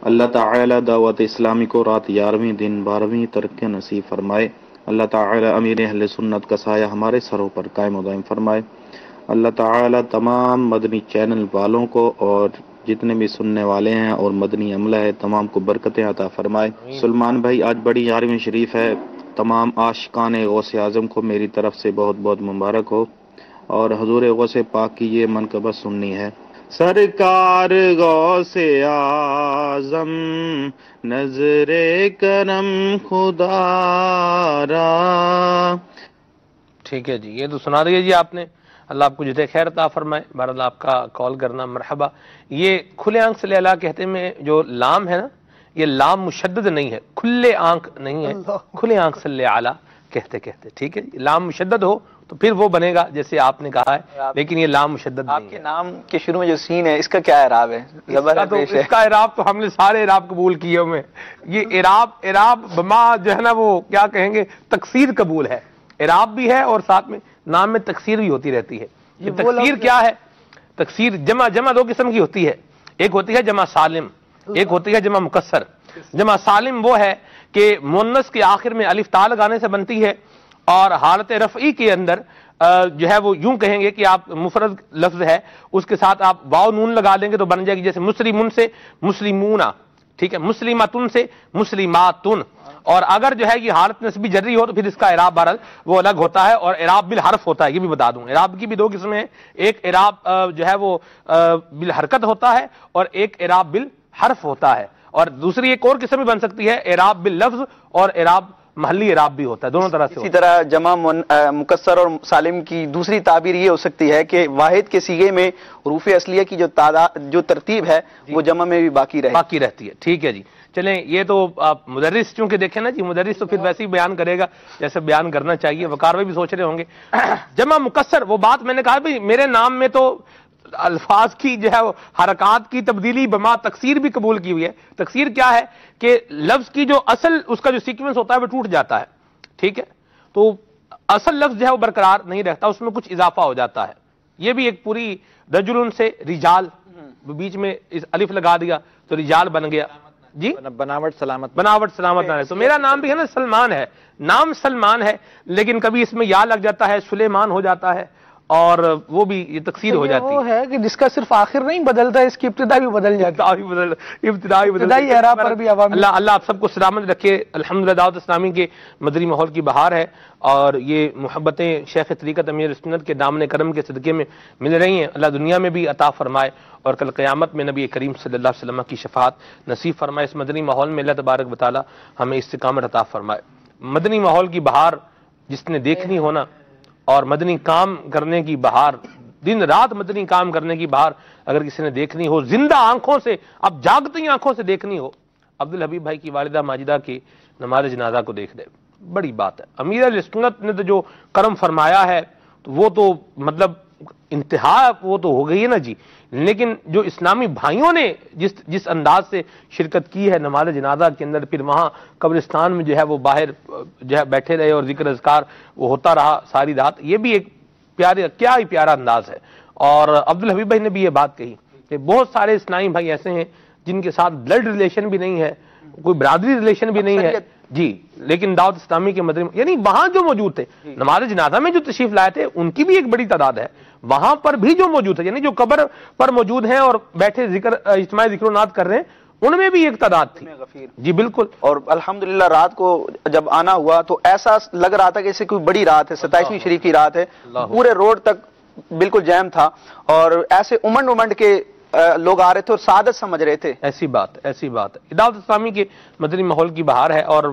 اللہ تعالی دعوت اسلامی کو رات 11ویں دن 12ویں ترقی نصیب فرمائے۔ اللہ تعالی امیر اہل سنت کا سایہ ہمارے سروں پر قائم و دائم فرمائے۔ اللہ تعالی تمام مدنی چینل والوں کو اور جتنے بھی سننے والے ہیں اور مدنی عملہ ہے تمام کو برکتیں عطا فرمائے۔ سلمان بھائی آج بڑی 11ویں شریف ہے، تمام عاشقان غوث اعظم کو میری طرف سے بہت بہت مبارک ہو، اور حضور غوث پاک کی یہ منقبت سننی ہے۔ سرکار غوث اعظم نظر کرم خدا را۔ ٹھیک ہے جی، یہ تو سنا دیے جی آپ نے، اللہ آپ کو جزائے خیر عطا فرمائے۔ بہرحال آپ کا کال کرنا مرحبا۔ یہ کھلے آنکھ صلی اللہ کہتے میں جو لام ہے نا، یہ لام مشدد نہیں ہے، کھلے آنکھ نہیں ہے، کھلے آنکھ صلی اللہ کہتے کہتے، ٹھیک ہے جی۔ لام مشدد ہو تو پھر وہ بنے گا جیسے آپ نے کہا ہے، لیکن یہ لام مشدد نہیں ہے۔ آپ کے نام کے شروع میں جو سین ہے، اس کا کیا اعراب ہے؟ اس کا اعراب تو ہم نے سارے اعراب قبول کیے ہوئے، یہ اعراب بما جو ہے نا وہ کیا کہیں گے، تکسیر قبول ہے، اعراب بھی ہے اور ساتھ میں نام میں تکسیر بھی ہوتی رہتی ہے۔ یہ تکسیر کیا ہے؟ تکسیر جمع دو قسم کی ہوتی ہے، ایک ہوتی ہے جمع سالم، ایک ہوتی ہے جمع مکسر۔ جمع سالم وہ ہے کہ مؤنث کے آخر میں الف تا لگانے سے بنتی ہے، اور حالت رفعی کے اندر جو ہے وہ یوں کہیں گے کہ آپ مفرد لفظ ہے اس کے ساتھ آپ واو نون لگا دیں گے تو بن جائے گی، جیسے مسلمون سے مسلمونا، ٹھیک ہے، مسلماتن سے مسلماتن۔ اور اگر جو ہے یہ حالت نسبی جری ہو تو پھر اس کا اعراب بہرحال وہ الگ ہوتا ہے، اور اعراب بالحرف ہوتا ہے، یہ بھی بتا دوں۔ اعراب کی بھی دو قسمیں ہیں، ایک اعراب جو ہے وہ بالحرکت ہوتا ہے اور ایک اعراب بالحرف ہوتا ہے، اور دوسری ایک اور قسم بھی بن سکتی ہے اعراب باللفظ اور اعراب محلی اعراب بھی ہوتا ہے، دونوں طرح سے۔ اسی طرح جمع مکسر اور سالم کی دوسری تعبیر یہ ہو سکتی ہے کہ واحد کے صیغے میں حروف اصلیہ کی جو ترتیب ہے وہ جمع میں بھی باقی رہتی ہے۔ ٹھیک ہے جی، چلیں یہ تو آپ مدرس چونکہ دیکھیں نا جی، مدرس تو پھر ویسے ہی بیان کرے گا جیسے بیان کرنا چاہیے، وقار میں بھی سوچ رہے ہوں گے۔ جمع مکسر وہ بات میں نے کہا بھائی میرے نام میں تو الفاظ کی جو ہے وہ حرکات کی تبدیلی بما تکسیر بھی قبول کی ہوئی ہے۔ تکسیر کیا ہے کہ لفظ کی جو اصل اس کا جو سیکوینس ہوتا ہے وہ ٹوٹ جاتا ہے، ٹھیک ہے، تو اصل لفظ جو ہے وہ برقرار نہیں رہتا، اس میں کچھ اضافہ ہو جاتا ہے۔ یہ بھی ایک پوری رجل سے رجال، بیچ میں الف لگا دیا تو رجال بن گیا جی، بناوٹ سلامت نہ ہے۔ تو میرا نام بھی ہے نا سلمان ہے، نام سلمان ہے، لیکن کبھی اس میں یا لگ جاتا ہے، سلیمان ہو جاتا ہے، اور وہ بھی یہ تکسیر ہو جاتی ہے۔ وہ ہے کہ جس کا صرف آخر نہیں بدلتا ہے، اس کی ابتدا بھی بدل جاتی ہے، ابتدائی اعراب پر بھی عوام۔ اللہ آپ سب کو سلامت رکھے۔ الحمدللہ دعوت اسلامی کے مدنی ماحول کی بہار ہے، اور یہ محبتیں شیخ طریقت امیر سنت کے دامن کرم کے صدقے میں مل رہی ہیں، اللہ دنیا میں بھی عطا فرمائے، اور کل قیامت میں نبی کریم صلی اللہ علیہ وسلم کی شفاعت نصیب فرمائے۔ اس مدنی ماحول میں اللہ تبارک و تعالی ہمیں استقامت عطا فرمائے۔ مدنی ماحول کی بہار جس نے دیکھنی ہونا، اور مدنی کام کرنے کی بہار دن رات مدنی کام کرنے کی بہار اگر کسی نے دیکھنی ہو، زندہ آنکھوں سے، اب جاگتی آنکھوں سے دیکھنی ہو، عبدالحبیب بھائی کی والدہ ماجدہ کی نماز جنازہ کو دیکھ لے، بڑی بات ہے۔ امیر علیہ سنت نے تو جو کرم فرمایا ہے وہ تو مطلب انتہا وہ تو ہو گئی ہے نا جی، لیکن جو اسلامی بھائیوں نے جس انداز سے شرکت کی ہے نماز جنازہ کے اندر، پھر وہاں قبرستان میں جو ہے وہ باہر جو ہے بیٹھے رہے اور ذکر اذکار وہ ہوتا رہا ساری رات، یہ بھی ایک کیا ہی پیارا انداز ہے۔ اور عبدالحبیب بھائی نے بھی یہ بات کہی کہ بہت سارے اسلامی بھائی ایسے ہیں جن کے ساتھ بلڈ ریلیشن بھی نہیں ہے، کوئی برادری ریلیشن بھی نہیں ہے جی، لیکن دعوت اسلامی کے مدنی یعنی وہاں جو موجود تھے نماز جنازہ میں جو تشریف لائے تھے ان کی بھی ایک بڑی تعداد ہے، وہاں پر بھی جو موجود ہے یعنی جو قبر پر موجود ہیں اور بیٹھے اجتماع ذکر و نات کر رہے ہیں ان میں بھی ایک تعداد تھی جی بالکل۔ اور الحمدللہ رات کو جب آنا ہوا تو ایسا لگ رہا تھا کہ اسے کوئی بڑی رات ہے، 27ویں شریف کی رات ہے، پورے روڈ تک بالکل جیم تھا اور ایسے امنڈ کے لوگ آ رہے تھے اور سعادت سمجھ رہے تھے۔ ایسی بات ہے، دعوت اسلامی کے مدنی ماحول کی بہار ہے اور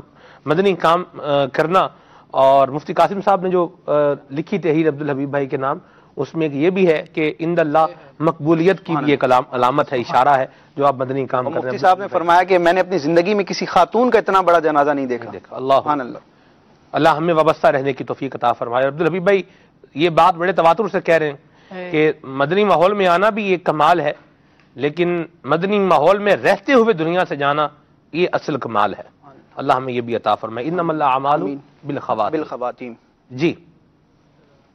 مدنی کام کرنا۔ اور مفتی قاسم صاحب نے جو لکھی تحریر عبدالحبیب بھائی کے نام، اس میں یہ بھی ہے کہ عند اللہ مقبولیت کی بھی ایک علامت ہے، اشارہ ہے جو آپ مدنی کام کر رہے ہیں۔ مفتی صاحب نے فرمایا کہ میں نے اپنی زندگی میں کسی خاتون کا اتنا بڑا جنازہ نہیں دیکھا۔ اللہ ہمیں وابستہ رہنے کی توفیق عطا فرمائے۔ عبدالحبیب بھائی یہ بات بڑے تواتر سے کہہ رہے ہیں کہ مدنی ماحول میں آنا بھی ایک کمال ہے، لیکن مدنی ماحول میں رہتے ہوئے دنیا سے جانا یہ اصل کمال ہے۔ اللہ ہمیں یہ بھی عطا فرمائے۔ انما الاعمال بالخواتیم۔ جی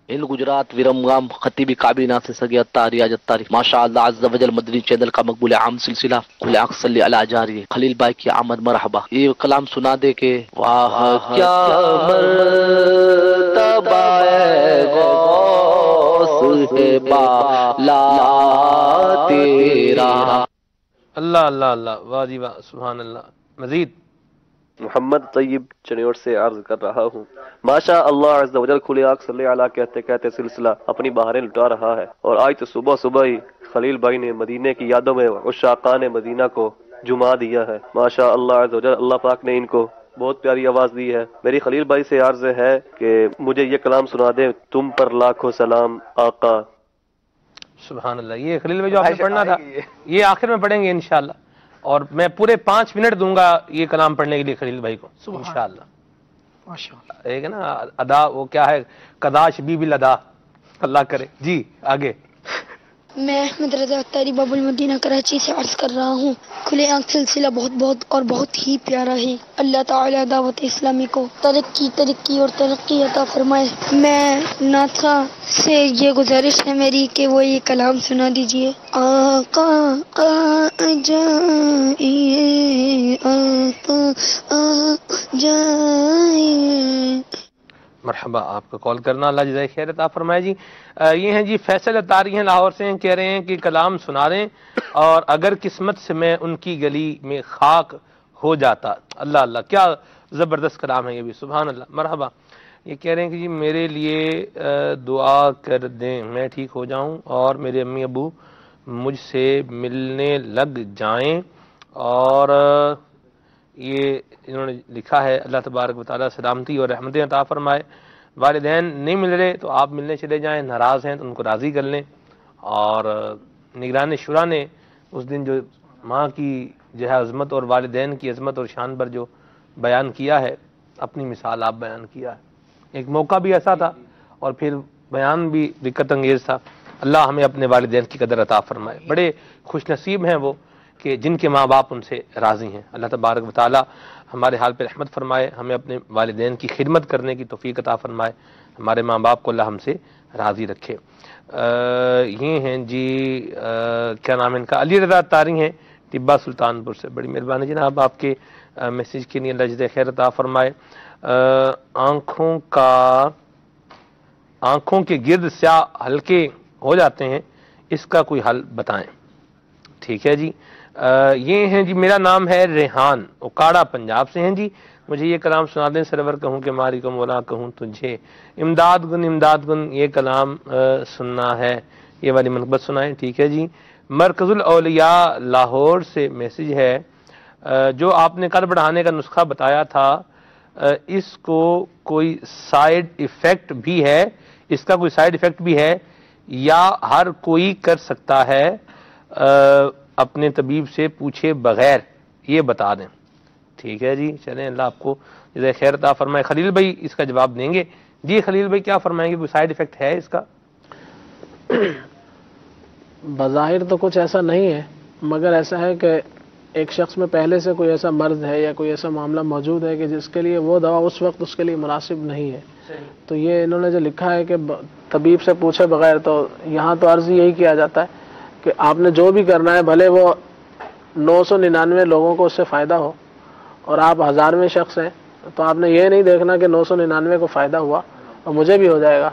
ال گجرات ویرمگام خطیبی کابینہ سے سگی اتاری آج اتاری ماشاء اللہ عز و جل مدنی چینل کا مقبول عام سلسلہ کل آنکھ صلی علی جاری ہے۔ خلیل بھائی کی آمد مرحبا، یہ کلام سنا دے کہ واہ کیا مرتبہ ہے غوث ہے بالا تیرا۔ اللہ اللہ اللہ، واہ جی واہ، سبحان اللہ۔ مزید محمد طیب چنیور سے عرض کر رہا ہوں، ماشاء اللہ عز و جل کھلے آنکھ صلی علی کہتے کہتے سلسلہ اپنی بہاریں لٹا رہا ہے، اور آج تو صبح ہی خلیل بھائی نے مدینے کی یادوں میں عشاقان مدینہ کو جما دیا ہے۔ ماشاء اللہ عز و جل، اللہ پاک نے ان کو بہت پیاری آواز دی ہے۔ میری خلیل بھائی سے عرض ہے کہ مجھے یہ کلام سنا دیں، تم پر لاکھوں سلام آقا۔ سبحان اللہ، یہ خلیل بھائی جو آپ نے پڑھنا تھا یہ آخر میں پڑھیں گے انشاءاللہ، اور میں پورے 5 منٹ دوں گا یہ کلام پڑھنے کے لیے خلیل بھائی کو انشاءاللہ۔ ایک ہے نا ادا، وہ کیا ہے، قداش بی بالادا، اللہ کرے۔ جی آگے۔ میں احمد رضا اتاری باب المدینہ کراچی سے عرض کر رہا ہوں، کھلے آنکھ سلسلہ بہت اور بہت ہی پیارا ہے۔ اللہ تعالی دعوت اسلامی کو ترقی اور ترقی عطا فرمائے۔ میں ناطقہ سے یہ گزارش ہے میری کہ وہ یہ کلام سنا دیجئے۔ آقا آ جائیے، آقا آ جائیے۔ مرحبا، آپ کا کال کرنا اللہ جزائے خیر عطا فرمائے جی۔ یہ ہیں جی فیصل اتاری ہیں لاہور سے، کہہ رہے ہیں کہ کلام سنا دیں اور اگر قسمت سے میں ان کی گلی میں خاک ہو جاتا۔ اللہ اللہ، کیا زبردست کلام ہے یہ بھی، سبحان اللہ۔ مرحبا، یہ کہہ رہے ہیں کہ جی میرے لیے دعا کر دیں، میں ٹھیک ہو جاؤں اور میرے امی ابو مجھ سے ملنے لگ جائیں، اور یہ انہوں نے لکھا ہے اللہ تبارک و تعالیٰ سلامتی اور رحمتیں عطا فرمائے۔ والدین نہیں مل رہے تو آپ ملنے چلے جائیں، ناراض ہیں تو ان کو راضی کر لیں۔ اور نگران شورا نے اس دن جو ماں کی جو ہے عظمت اور والدین کی عظمت اور شان پر جو بیان کیا ہے، اپنی مثال آپ بیان کیا ہے، ایک موقع بھی ایسا تھا اور پھر بیان بھی دقت انگیز تھا۔ اللہ ہمیں اپنے والدین کی قدر عطا فرمائے۔ بڑے خوش نصیب ہیں وہ کہ جن کے ماں باپ ان سے راضی ہیں۔ اللہ تبارک و تعالی ہمارے حال پہ رحمت فرمائے، ہمیں اپنے والدین کی خدمت کرنے کی توفیق عطا فرمائے، ہمارے ماں باپ کو اللہ ہم سے راضی رکھے۔ یہ ہیں جی کیا نام ہے ان کا، علی رضا اتاری ہیں طبہ سلطانپور سے، بڑی مہربانی جناب آپ کے میسیج کے لیے، اللہ جزائے خیر عطا فرمائے۔ آنکھوں کے گرد سیاہ ہلکے ہو جاتے ہیں، اس کا کوئی حل بتائیں۔ ٹھیک ہے جی۔ یہ ہیں جی میرا نام ہے ریحان، اکاڑا پنجاب سے ہیں جی، مجھے یہ کلام سنا دیں سرور کہوں کہ ماری کو مولا کہوں تجھے، امداد گن یہ کلام سننا ہے، یہ والی منقبت سنائیں۔ ٹھیک ہے جی۔ مرکز الاولیاء لاہور سے میسج ہے، جو آپ نے قد بڑھانے کا نسخہ بتایا تھا اس کو کوئی سائیڈ ایفیکٹ بھی ہے، اس کا کوئی سائیڈ ایفیکٹ بھی ہے یا ہر کوئی کر سکتا ہے اپنے طبیب سے پوچھے بغیر؟ یہ بتا دیں. ٹھیک ہے جی، چلیں اللہ آپ کو جزائے خیر عطا فرمائے. خلیل بھائی اس کا جواب دیں گے. جی خلیل بھائی کیا فرمائیں گے، کوئی سائیڈ ایفیکٹ ہے اس کا؟ بظاہر تو کچھ ایسا نہیں ہے، مگر ایسا ہے کہ ایک شخص میں پہلے سے کوئی ایسا مرض ہے یا کوئی ایسا معاملہ موجود ہے کہ جس کے لیے وہ دوا اس وقت اس کے لیے مناسب نہیں ہے. تو یہ انہوں نے جو لکھا ہے کہ طبیب سے پوچھے بغیر، تو یہاں تو عرض یہی کیا جاتا ہے کہ آپ نے جو بھی کرنا ہے، بھلے وہ 999 لوگوں کو اس سے فائدہ ہو اور آپ 1000ویں شخص ہیں، تو آپ نے یہ نہیں دیکھنا کہ 999 کو فائدہ ہوا اور مجھے بھی ہو جائے گا.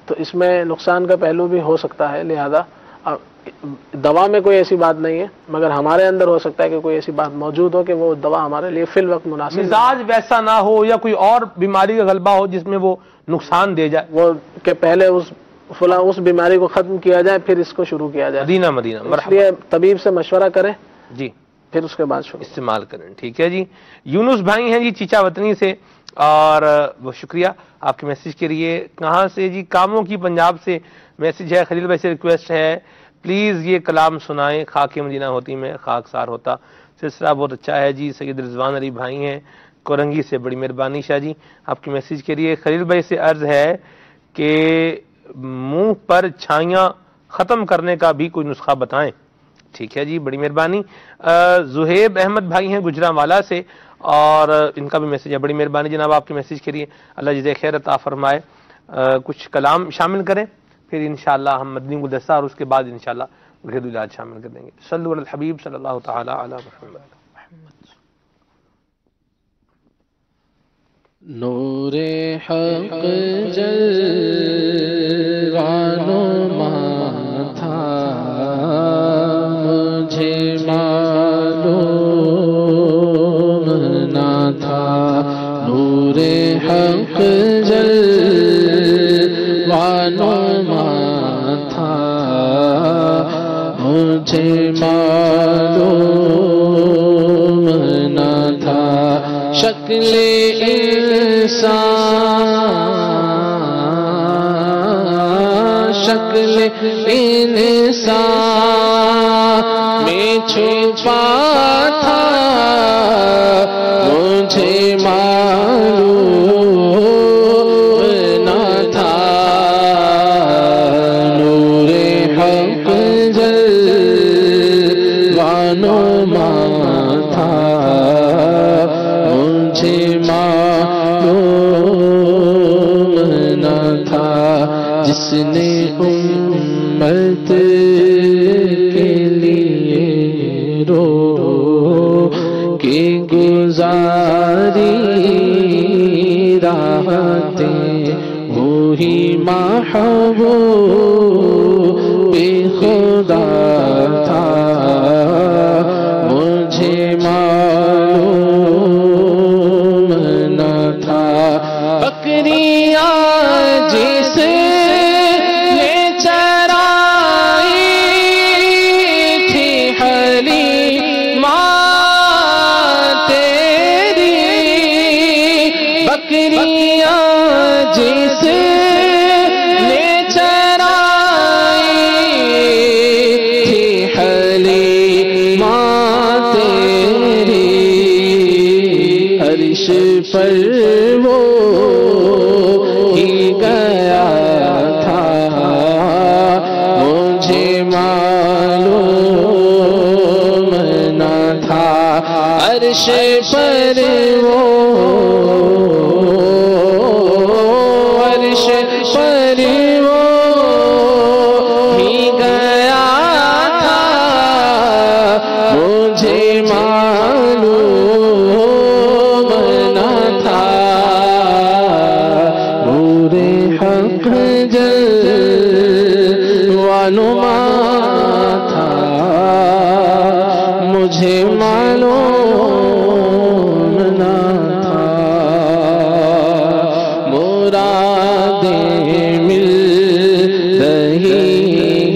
تو اس میں نقصان کا پہلو بھی ہو سکتا ہے. لہذا دوا میں کوئی ایسی بات نہیں ہے، مگر ہمارے اندر ہو سکتا ہے کہ کوئی ایسی بات موجود ہو کہ وہ دوا ہمارے لیے فی الوقت مناسب، مزاج ویسا نہ ہو یا کوئی اور بیماری کا غلبہ ہو جس میں وہ نقصان دے جائے، وہ کہ پہلے اس بیماری کو ختم کیا جائے پھر اس کو شروع کیا جائے. مدینہ اس لیے طبیب سے مشورہ کریں جی، پھر اس کے بعد استعمال کریں. ٹھیک ہے جی. یونس بھائی ہیں جی چیچا وطنی سے، اور وہ شکریہ آپ کے میسج کے لیے. کہاں سے جی؟ کاموں کی پنجاب سے میسج ہے. خلیل بھائی سے ریکویسٹ ہے پلیز یہ کلام سنائیں، خاک مدینہ ہوتی میں خاک سار ہوتا. سلسلہ بہت اچھا ہے جی. سید رضوان علی بھائی ہیں کورنگی سے، بڑی مہربانی شاہ جی آپ کے میسج کے لیے. خلیل بھائی سے عرض ہے کہ منہ پر چھائیاں ختم کرنے کا بھی کوئی نسخہ بتائیں. ٹھیک ہے جی، بڑی مہربانی. زہیب احمد بھائی ہیں گجرانوالا سے، اور ان کا بھی میسج ہے. بڑی مہربانی جناب آپ کے میسج کے لیے، اللہ جزائے خیر عطا فرمائے. کچھ کلام شامل کریں، پھر انشاءاللہ ہم مدنی گلدستہ اور اس کے بعد انشاءاللہ گھریلو علاج شامل کر دیں گے. صلو علی الحبیب صلی اللہ تعالی علی محمد. نور حق جلوانما تھا، مجھے معلوم نہ تھا. نور حق جلوانما تھا، مجھے معلوم نہ تھا. شکل شکل انسان میں چھپا تھا، مجھے معلوم نہ تھا. نور حق جلوانما تھا، مجھے معلوم نہ تھا. جس نے امت کے لیے رو کے گزاری راحتیں، وہی محبوب خدا تھا، مجھے معلوم نہ تھا. بکریاں جس نے چرائی تھی حلیمہ تیری، بکریاں جس نے چرائی تھی حلیمہ تیری، عرش پر وہ ہی گیا تھا، مجھے معلوم نہ تھا. عرش پر وہ، عرش پر وہ ہی گیا تھا، مجھے معلوم نہ تھا. نور حق جلوانما تھا، مجھے معلوم نہ تھا. مرادیں مل رہی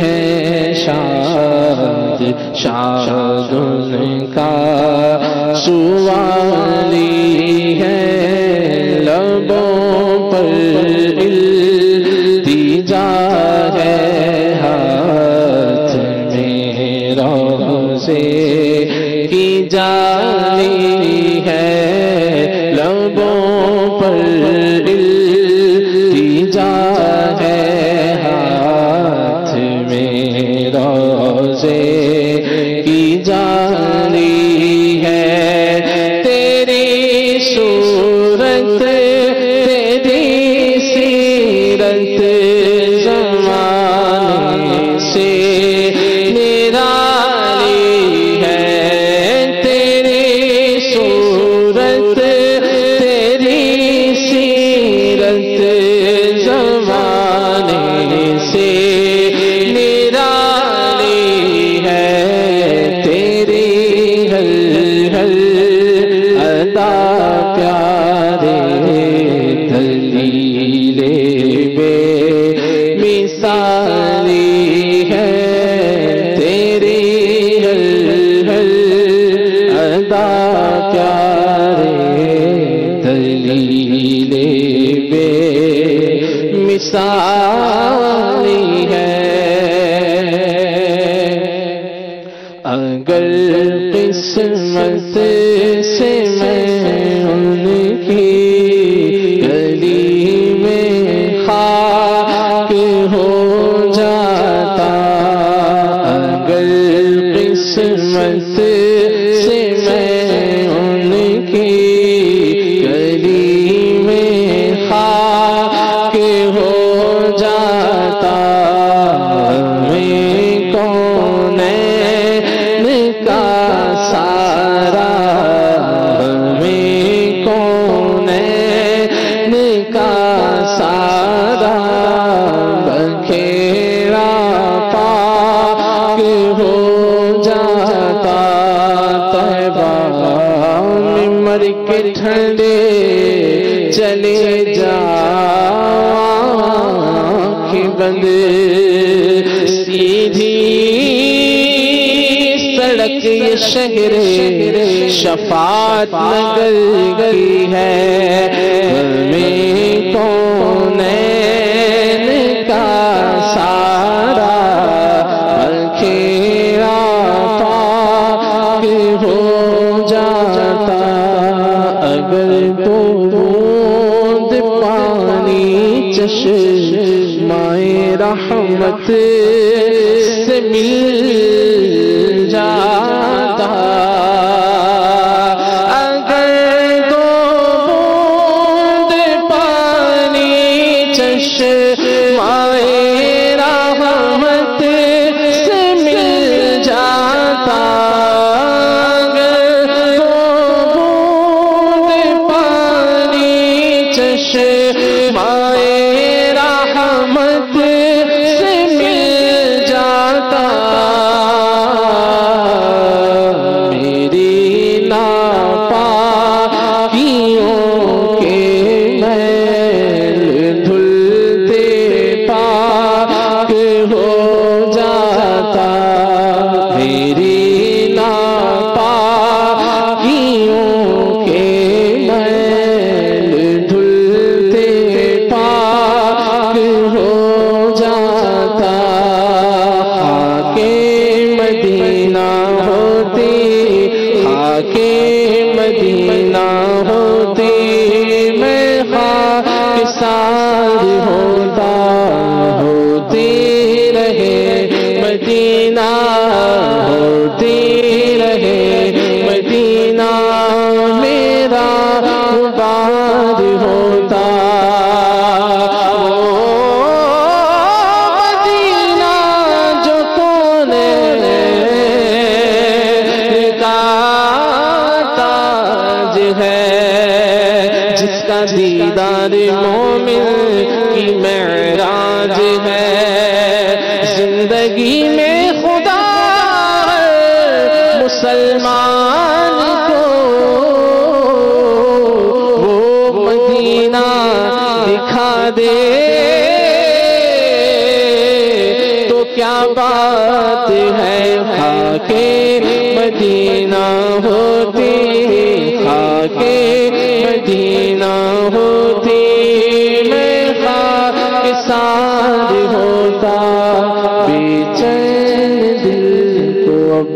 ہیں شاد شاد ان کا سوالی ہے، لبوں پر التجا ہے روزے کی جاری ہے، لبوں پر التجا ہے، ہاتھ میں روزے کی جاری ہے، تیری صورت تیری سیرت زمانے سے نرالی ہے، تیری صورت تیری سیرت زمانے سے نرالی ہے، تیری ہر ہر ادا پیارے دلیل بے مثالی ہے، تیری ہر ہر ادا پیارے دلیل بے مثالی ہے، اگر قسمت سے میں ان کی گلی میں خاک ہو جاتا، اگر قسمت سے میں ان کی گلی میں خاک ہو جاتا، ہمیں کونین کا سارا، ہمیں کونین کا سارا بکھیرا پاک ہو جاتا، طیبہ میں مر کے ٹھنڈے چلے جا، آنکھیں بند سیدھی سڑک یہ شہر شفاعت نگر کی ہے، ہمیں کونین کا سارا بکھیرا پاک ہو جاتا، اگر تو بوند پانی چشمائے رحمت سے مل جاتا، اگر دو بوند پانی چشمائے رحمت سے مل جاتا، اگر دو بوند پانی چشمائے رحمت سے مل جاتا، میری ناپاکیوں کے میل دھلتے پاک ہو جاتا، میری ناپاکیوں کے میل دھلتے پاک ہو جاتا، خاک مدینہ ہوتی، خاک مدینہ ہوتی، میں خاکسار ہوتا، ہوتی رہے مدینہ، ہوتی رہے مدینہ، میرا غبار ہوتا، مدینہ جو کونین کا تاج ہے، جس کا دیدار مومن کی معراج ہے، زندگی میں خدا مسلمان کو وہ مدینہ دکھا دے تو کیا بات ہے، خاک مدینہ ہوتی، خاک مدینہ ہوتی، میں خاکسار ہوتا، بے چین دل کو اب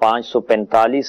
545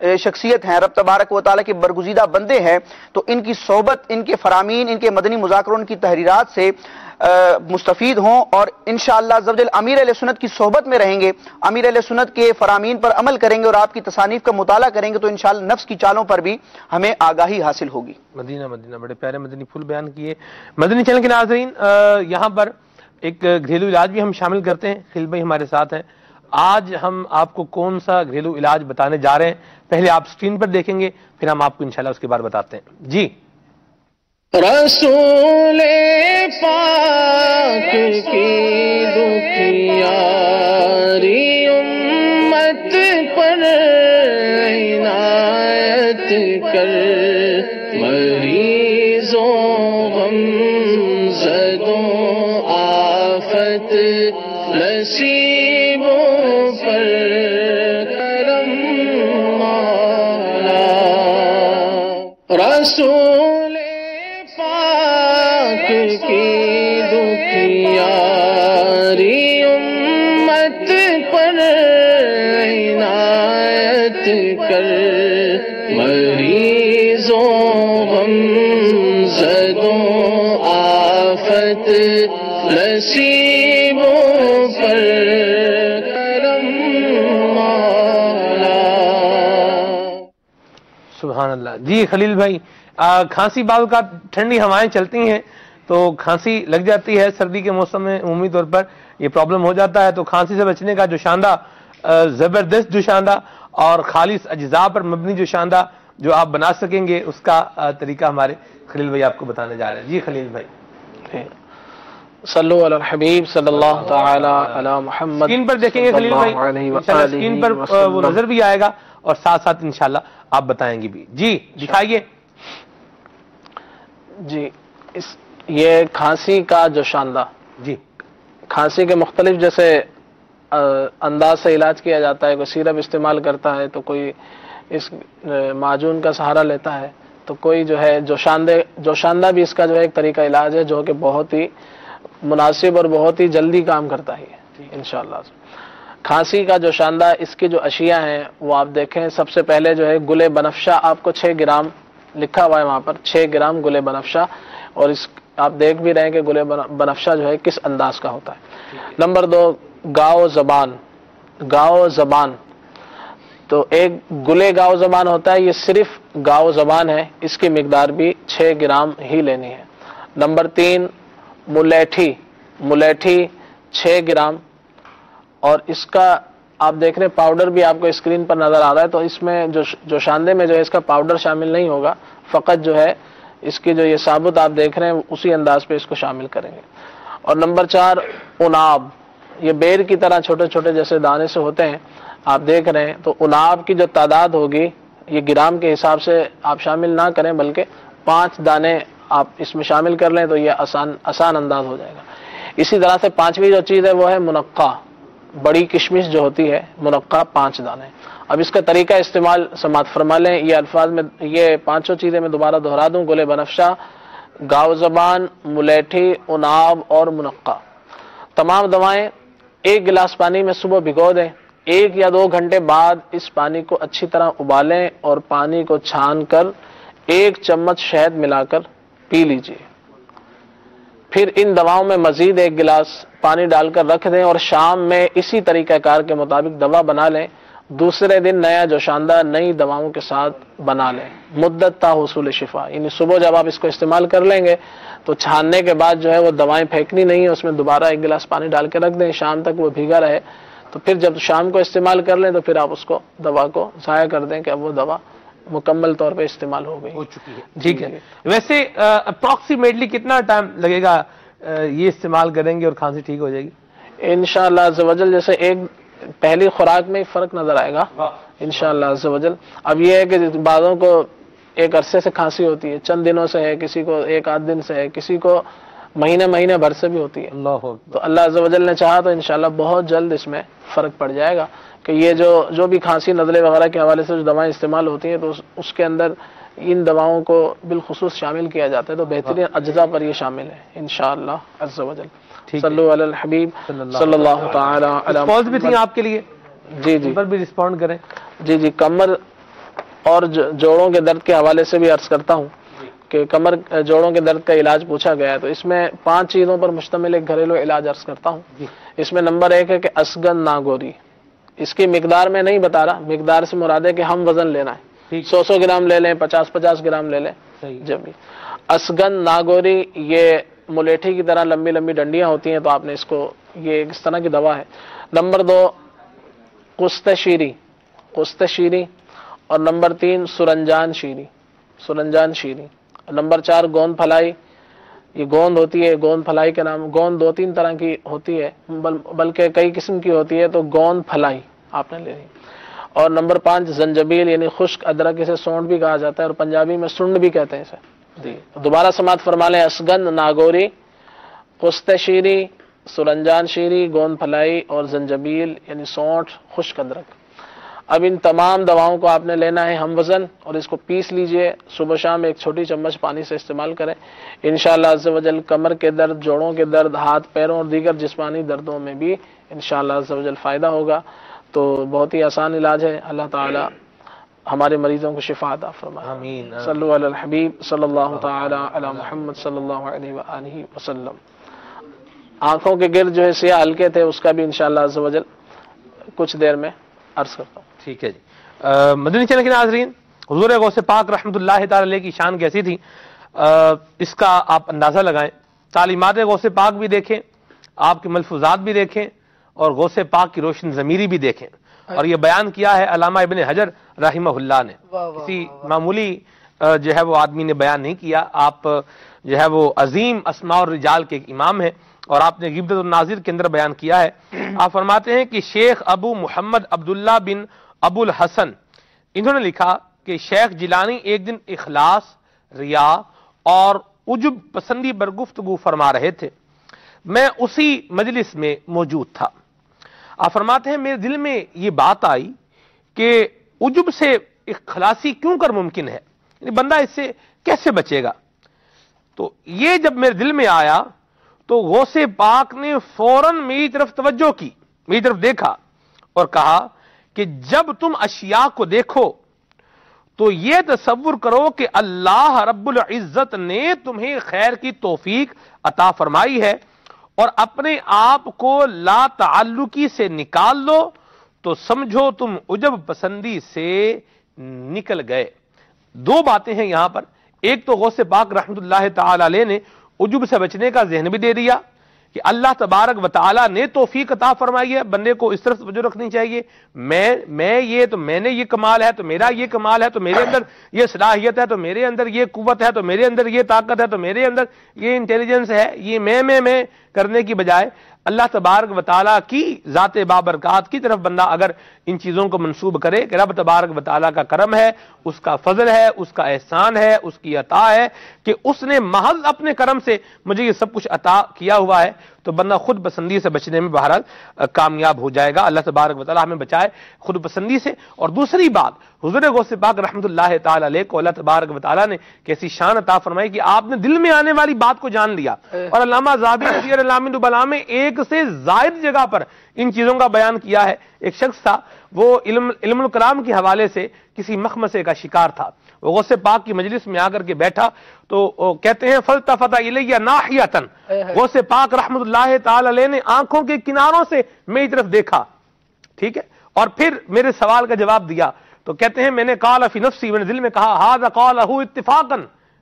شخصیت ہیں، رب تبارک و تعالیٰ کے برگزیدہ بندے ہیں، تو ان کی صحبت، ان کے فرامین، ان کے مدنی مذاکروں، ان کی تحریرات سے مستفید ہوں، اور انشاءاللہ عز و جل امیر اہل سنت کی صحبت میں رہیں گے، امیر اہل سنت کے فرامین پر عمل کریں گے اور آپ کی تصانیف کا مطالعہ کریں گے، تو انشاءاللہ نفس کی چالوں پر بھی ہمیں آگاہی حاصل ہوگی۔ مدینہ مدینہ، بڑے پیارے مدنی پھول بیان کیے۔ مدنی چینل کے ناظرین، یہاں پر ایک گھریلو علاج بھی ہم شامل کرتے ہیں، خلیل بھائی ہمارے ساتھ ہیں۔ آج ہم آپ کو کون سا گھریلو علاج بتانے جا رہے ہیں، پہلے آپ سکرین پر دیکھیں گے، پھر ہم آپ کو انشاءاللہ اس کے بعد بتاتے ہیں۔ جی، رسول پاک کی دکھیاری امت پر عنایت کر، مریضوں غم زدوں آفت نصیبوں پر کرم مولا۔ رسول پاک کی دکھیاری امت پر عنایت کر، مریضوں غم زدوں آفت نصیبوں پر کرم مولا۔ سبحان اللہ۔ جی خلیل بھائی، کھانسی بعض کا ٹھنڈی ہوائیں چلتی ہیں تو کھانسی لگ جاتی ہے، سردی کے موسم میں عمومی طور پر یہ پرابلم ہو جاتا ہے، تو کھانسی سے بچنے کا جو شاندہ زبردست جو شاندہ اور خالص اجزاء پر مبنی جو شاندہ جو آپ بنا سکیں گے، اس کا طریقہ ہمارے خلیل بھائی آپ کو بتانے جا رہے ہیں۔ جی خلیل بھائی، صلو علی الحبیب صلی اللہ تعالی علی محمد۔ اسکرین پر دیکھیں گے خلیل بھائی، انشاءاللہ اسکرین پر وہ نظر بھی آئے گا اور ساتھ ساتھ انشاءاللہ آپ بتائیں گے بھی۔ جی دکھائیے۔ جی، یہ کھانسی کا جو شاندہ، جی کھانسی کے مختلف جیسے انداز سے علاج کیا جاتا ہے، کوئی سیرپ استعمال کرتا ہے، تو کوئی اس معجون کا سہارا لیتا ہے، تو کوئی جو ہے جوشاندہ بھی اس کا جو ہے ایک طریقہ علاج ہے جو کہ بہت ہی مناسب اور بہت ہی جلدی کام کرتا ہے انشاءاللہ۔ کھانسی کا جوشاندہ، اس کی جو اشیاء ہیں وہ آپ دیکھیں۔ سب سے پہلے جو ہے گل بنفشہ، آپ کو 6 گرام لکھا ہوا ہے وہاں پر، 6 گرام گل بنفشہ، اور اس آپ دیکھ بھی رہے ہیں کہ گل بنفشہ جو ہے کس انداز کا ہوتا ہے۔ نمبر 2، گاؤ زبان۔ گاؤ زبان تو ایک گلے گاؤ زبان ہوتا ہے، یہ صرف گاؤ زبان ہے، اس کی مقدار بھی 6 گرام ہی لینی ہے۔ نمبر 3، ملیٹھی۔ ملیٹھی 6 گرام، اور اس کا آپ دیکھ رہے پاؤڈر بھی آپ کو اسکرین پر نظر آ رہا ہے، تو اس میں جو شاندے میں جو ہے اس کا پاؤڈر شامل نہیں ہوگا، فقط جو ہے اس کی جو یہ ثابت آپ دیکھ رہے ہیں اسی انداز پہ اس کو شامل کریں گے۔ اور نمبر 4، اناب۔ یہ بیر کی طرح چھوٹے چھوٹے جیسے دانے سے ہوتے ہیں، آپ دیکھ رہے ہیں، تو اناب کی جو تعداد ہوگی یہ گرام کے حساب سے آپ شامل نہ کریں، بلکہ 5 دانے آپ اس میں شامل کر لیں تو یہ آسان انداز ہو جائے گا۔ اسی طرح سے 5ویں جو چیز ہے وہ ہے منقع۔ بڑی کشمش جو ہوتی ہے، منقع 5 دانے۔ اب اس کا طریقہ استعمال سماعت فرما لیں، یہ الفاظ میں یہ 5 چیزیں میں دوبارہ دہرا دوں: گل بنفشہ، گاؤ زبان، ملیٹھی، اناب اور منقع۔ تمام دوائیں 1 گلاس پانی میں صبح بھگو دیں، 1 یا 2 گھنٹے بعد اس پانی کو اچھی طرح ابالیں اور پانی کو چھان کر 1 چمچ شہد ملا کر پی لیجیے۔ پھر ان دواؤں میں مزید 1 گلاس پانی ڈال کر رکھ دیں اور شام میں اسی طریقہ کار کے مطابق دوا بنا لیں۔ دوسرے دن نیا جوشاندہ نئی دواؤں کے ساتھ بنا لیں۔ مدت تا حصول شفا، یعنی صبح جب آپ اس کو استعمال کر لیں گے تو چھاننے کے بعد جو ہے وہ دوائیں پھینکنی نہیں ہے، اس میں دوبارہ 1 گلاس پانی ڈال کے رکھ دیں، شام تک وہ بھیگا رہے، تو پھر جب شام کو استعمال کر لیں تو پھر آپ اس کو دوا کو ضائع کر دیں کہ اب وہ دوا مکمل طور پہ استعمال ہو گئی، ہو چکی ہے۔ ٹھیک ہے، ویسے اپروکسیمیٹلی کتنا ٹائم لگے گا یہ استعمال کریں گے اور کھانسی ٹھیک ہو جائے گی؟ انشاءاللہ عز و جل جیسے ایک پہلی خوراک میں فرق نظر آئے گا انشاءاللہ عز و جل۔ اب یہ ہے کہ بعضوں کو ایک عرصے سے کھانسی ہوتی ہے، چند دنوں سے ہے، کسی کو 1 آدھ دن سے ہے، کسی کو مہینے بھر سے بھی ہوتی ہے، تو اللہ عز و جل نے چاہا تو انشاءاللہ بہت جلد اس میں فرق پڑ جائے گا کہ یہ جو بھی کھانسی نزلے وغیرہ کے حوالے سے جو دوائیں استعمال ہوتی ہیں تو اس کے اندر ان دواؤں کو بالخصوص شامل کیا جاتا ہے، تو بہترین اجزاء پر یہ شامل ہے انشاءاللہ عز و جل۔ صلو علی الحبیب صلی اللہ تعالی علی محمد۔ بھی تھی آپ کے لیے، جی پر بھی رسپونڈ کریں۔ جی، کمر اور جوڑوں کے درد کے حوالے سے بھی عرض کرتا ہوں کہ کمر جوڑوں کے درد کا علاج پوچھا گیا ہے، تو اس میں 5 چیزوں پر مشتمل ایک گھریلو علاج عرض کرتا ہوں۔ اس میں نمبر 1 ہے کہ اسگن ناگوری۔ اس کی مقدار میں نہیں بتا رہا، مقدار سے مراد ہے کہ ہم وزن لینا ہے، 100 گرام لے لیں، 50 گرام لے لیں۔ جب اسگن ناگوری یہ ملیٹھی کی طرح لمبی لمبی ڈنڈیاں ہوتی ہیں، تو آپ نے اس کو، یہ اس طرح کی دوا ہے۔ نمبر 2 قسط شیری، اور نمبر 3 سرنجان شیری، نمبر 4 گوند پھلائی۔ یہ گوند ہوتی ہے، گوند پھلائی کے نام، گوند 2-3 طرح کی ہوتی ہے، بلکہ کئی قسم کی ہوتی ہے، تو گوند پھلائی آپ نے لینی۔ اور نمبر 5 زنجبیل، یعنی خشک ادرک، اسے سونڈ بھی کہا جاتا ہے اور پنجابی میں سنڈ بھی کہتے ہیں اسے۔ جی دوبارہ سماعت فرما لیں، اسگن ناگوری، قسط شیری، سرنجان شیری، گوند پھلائی اور زنجبیل یعنی سونٹ، خشک ادرک۔ اب ان تمام دواؤں کو آپ نے لینا ہے ہم وزن، اور اس کو پیس لیجئے، صبح شام 1 چھوٹی چمچ پانی سے استعمال کریں۔ انشاءاللہ عز و جل کمر کے درد، جوڑوں کے درد، ہاتھ پیروں اور دیگر جسمانی دردوں میں بھی انشاءاللہ عز و جل فائدہ ہوگا۔ تو بہت ہی آسان علاج ہے، اللہ تعالی ہمارے مریضوں کو شفا عطا فرمائے۔ آمین۔ صلو علی الحبیب صلی اللہ تعالی علی محمد صلی اللہ علیہ وآلہ وسلم۔ آنکھوں کے گرد جو ہے سیاہ حلقے تھے، اس کا بھی انشاءاللہ عز و جل کچھ دیر میں عرض کرتا ہوں۔ ٹھیک ہے جی۔ مدنی چینل کے ناظرین، حضور غوث پاک رحمۃ اللہ تعالی علیہ کی شان کیسی تھی، اس کا آپ اندازہ لگائیں۔ تعلیمات غوث پاک بھی دیکھیں، آپ کے ملفوظات بھی دیکھیں، اور غوث پاک کی روشن ضمیری بھی دیکھیں۔ اور یہ بیان کیا ہے علامہ ابن حجر رحمہ اللہ نے، کسی معمولی جو ہے وہ آدمی نے بیان نہیں کیا۔ آپ جو ہے وہ عظیم اسماء الرجال کے ایک امام ہیں، اور آپ نے غیبت الناظر کے اندر بیان کیا ہے۔ آپ فرماتے ہیں کہ شیخ ابو محمد عبداللہ بن ابو الحسن، انہوں نے لکھا کہ شیخ جیلانی ایک دن اخلاص، ریا اور عجب پسندی پر گفتگو فرما رہے تھے۔ میں اسی مجلس میں موجود تھا۔ آپ فرماتے ہیں میرے دل میں یہ بات آئی کہ عجب سے اخلاصی کیوں کر ممکن ہے، یعنی بندہ اس سے کیسے بچے گا۔ تو یہ جب میرے دل میں آیا تو غوث پاک نے فوراً میری طرف توجہ کی، میری طرف دیکھا اور کہا کہ جب تم اشیاء کو دیکھو تو یہ تصور کرو کہ اللہ رب العزت نے تمہیں خیر کی توفیق عطا فرمائی ہے، اور اپنے آپ کو لا تعلقی سے نکال لو تو سمجھو تم عجب پسندی سے نکل گئے۔ 2 باتیں ہیں یہاں پر۔ ایک تو غوث پاک رحمۃ اللہ تعالی علیہ نے عجب سے بچنے کا ذہن بھی دے دیا کہ اللہ تبارک و تعالی نے توفیق عطا فرمائی ہے، بندے کو اس طرف توجہ رکھنی چاہیے۔ میں نے یہ کمال ہے تو میرا یہ کمال ہے، تو میرے اندر یہ صلاحیت ہے، تو میرے اندر یہ قوت ہے، تو میرے اندر یہ طاقت ہے، تو میرے اندر یہ انٹیلیجنس ہے۔ یہ میں کرنے کی بجائے اللہ تبارک و تعالیٰ کی ذات بابرکات کی طرف بندہ اگر ان چیزوں کو منسوب کرے کہ رب تبارک و تعالیٰ کا کرم ہے، اس کا فضل ہے، اس کا احسان ہے، اس کی عطا ہے کہ اس نے محض اپنے کرم سے مجھے یہ سب کچھ عطا کیا ہوا ہے، تو بندہ خود پسندی سے بچنے میں بہرحال کامیاب ہو جائے گا۔ اللہ تبارک و تعالیٰ ہمیں بچائے خود پسندی سے۔ اور دوسری بات، حضور غوث پاک رحمۃ اللہ تعالی علیہ کو اللہ تبارک و تعالیٰ نے کیسی شان عطا فرمائی کہ آپ نے دل میں آنے والی بات کو جان لیا۔ اور علامہ ذہبی سیر اعلام النبلاء میں 1 سے زائد جگہ پر ان چیزوں کا بیان کیا ہے۔ ایک شخص تھا، وہ علم الکلام کے حوالے سے کسی مخمصے کا شکار تھا، وہ غوث پاک کی مجلس میں آ کر کے بیٹھا تو کہتے ہیں فلتفت الیہ ناحیۃً، غوث پاک رحمۃ اللہ تعالی علیہ نے آنکھوں کے کناروں سے میری طرف دیکھا، ٹھیک ہے، اور پھر میرے سوال کا جواب دیا۔ تو کہتے ہیں میں نے قال فی نفسی، میں نے دل میں کہا ھذا قالہ اتفاقا،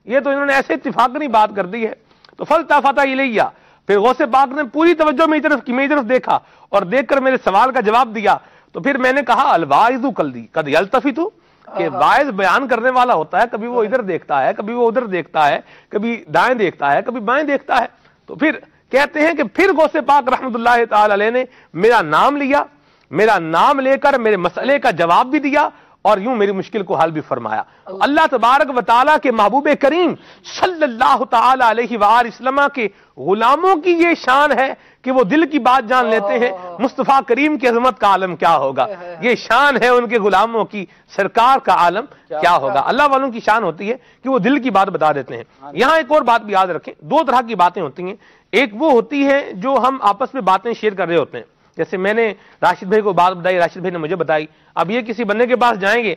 یہ تو انہوں نے ایسے اتفاقنی بات کر دی ہے۔ تو فلتفت الیہ، پھر غوث پاک نے پوری توجہ میری طرف کی، میری طرف دیکھا اور دیکھ کر میرے سوال کا جواب دیا۔ تو پھر میں نے کہا الواعظ قد یلتفت، کہ واعظ بیان کرنے والا ہوتا ہے، کبھی وہ ادھر دیکھتا ہے، کبھی وہ ادھر دیکھتا ہے، کبھی دائیں دیکھتا ہے، کبھی بائیں دیکھتا ہے۔ تو پھر کہتے ہیں کہ پھر غوث پاک رحمۃ اللہ تعالی علیہ نے میرا نام لیا، میرا نام لے کر میرے مسئلے کا جواب بھی دیا اور یوں میری مشکل کو حل بھی فرمایا۔ اللہ تبارک و تعالیٰ کے محبوب کریم صلی اللہ تعالی علیہ وآلہ وسلم کے غلاموں کی یہ شان ہے کہ وہ دل کی بات جان لیتے ہیں۔ مصطفیٰ کریم کی عظمت کا عالم کیا ہوگا، یہ شان ہے ان کے غلاموں کی، سرکار کا عالم کیا ہوگا۔ اللہ والوں کی شان ہوتی ہے کہ وہ دل کی بات بتا دیتے ہیں۔ یہاں ایک اور بات بھی یاد رکھیں، 2 طرح کی باتیں ہوتی ہیں۔ ایک وہ ہوتی ہے جو ہم آپس میں باتیں شیئر کر رہے ہوتے ہیں، جیسے میں نے راشد بھائی کو بات بتائی، راشد بھائی نے مجھے بتائی۔ اب یہ کسی بندے کے پاس جائیں گے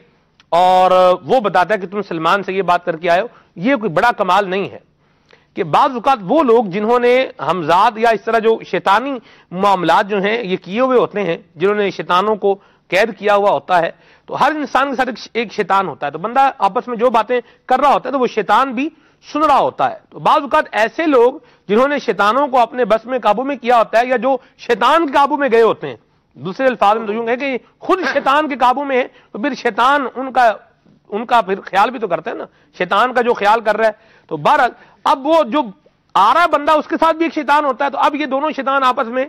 اور وہ بتاتا ہے کہ تم سلمان سے یہ بات کر کے آئے ہو. یہ کوئی بڑا کمال نہیں ہے کہ بعض اوقات وہ لوگ جنہوں نے ہمزاد یا اس طرح جو شیطانی معاملات جو ہیں یہ کیے ہوئے ہوتے ہیں، جنہوں نے شیطانوں کو قید کیا ہوا ہوتا ہے، تو ہر انسان کے ساتھ ایک شیطان ہوتا ہے، تو بندہ آپس میں جو باتیں کر رہا ہوتا ہے تو وہ شیطان بھی سن رہا ہوتا ہے. تو بعض اوقات ایسے لوگ جنہوں نے شیطانوں کو اپنے بس میں قابو میں کیا ہوتا ہے، یا جو شیطان کے قابو میں گئے ہوتے ہیں، دوسرے الفاظ میں تو یوں ہے کہ خود شیطان کے قابو میں ہے، تو پھر شیطان ان کا پھر خیال بھی تو کرتا ہے نا، شیطان کا جو خیال کر رہا ہے. تو بہرحال اب وہ جو آ رہا بندہ اس کے ساتھ بھی ایک شیطان ہوتا ہے، تو اب یہ دونوں شیطان آپس میں،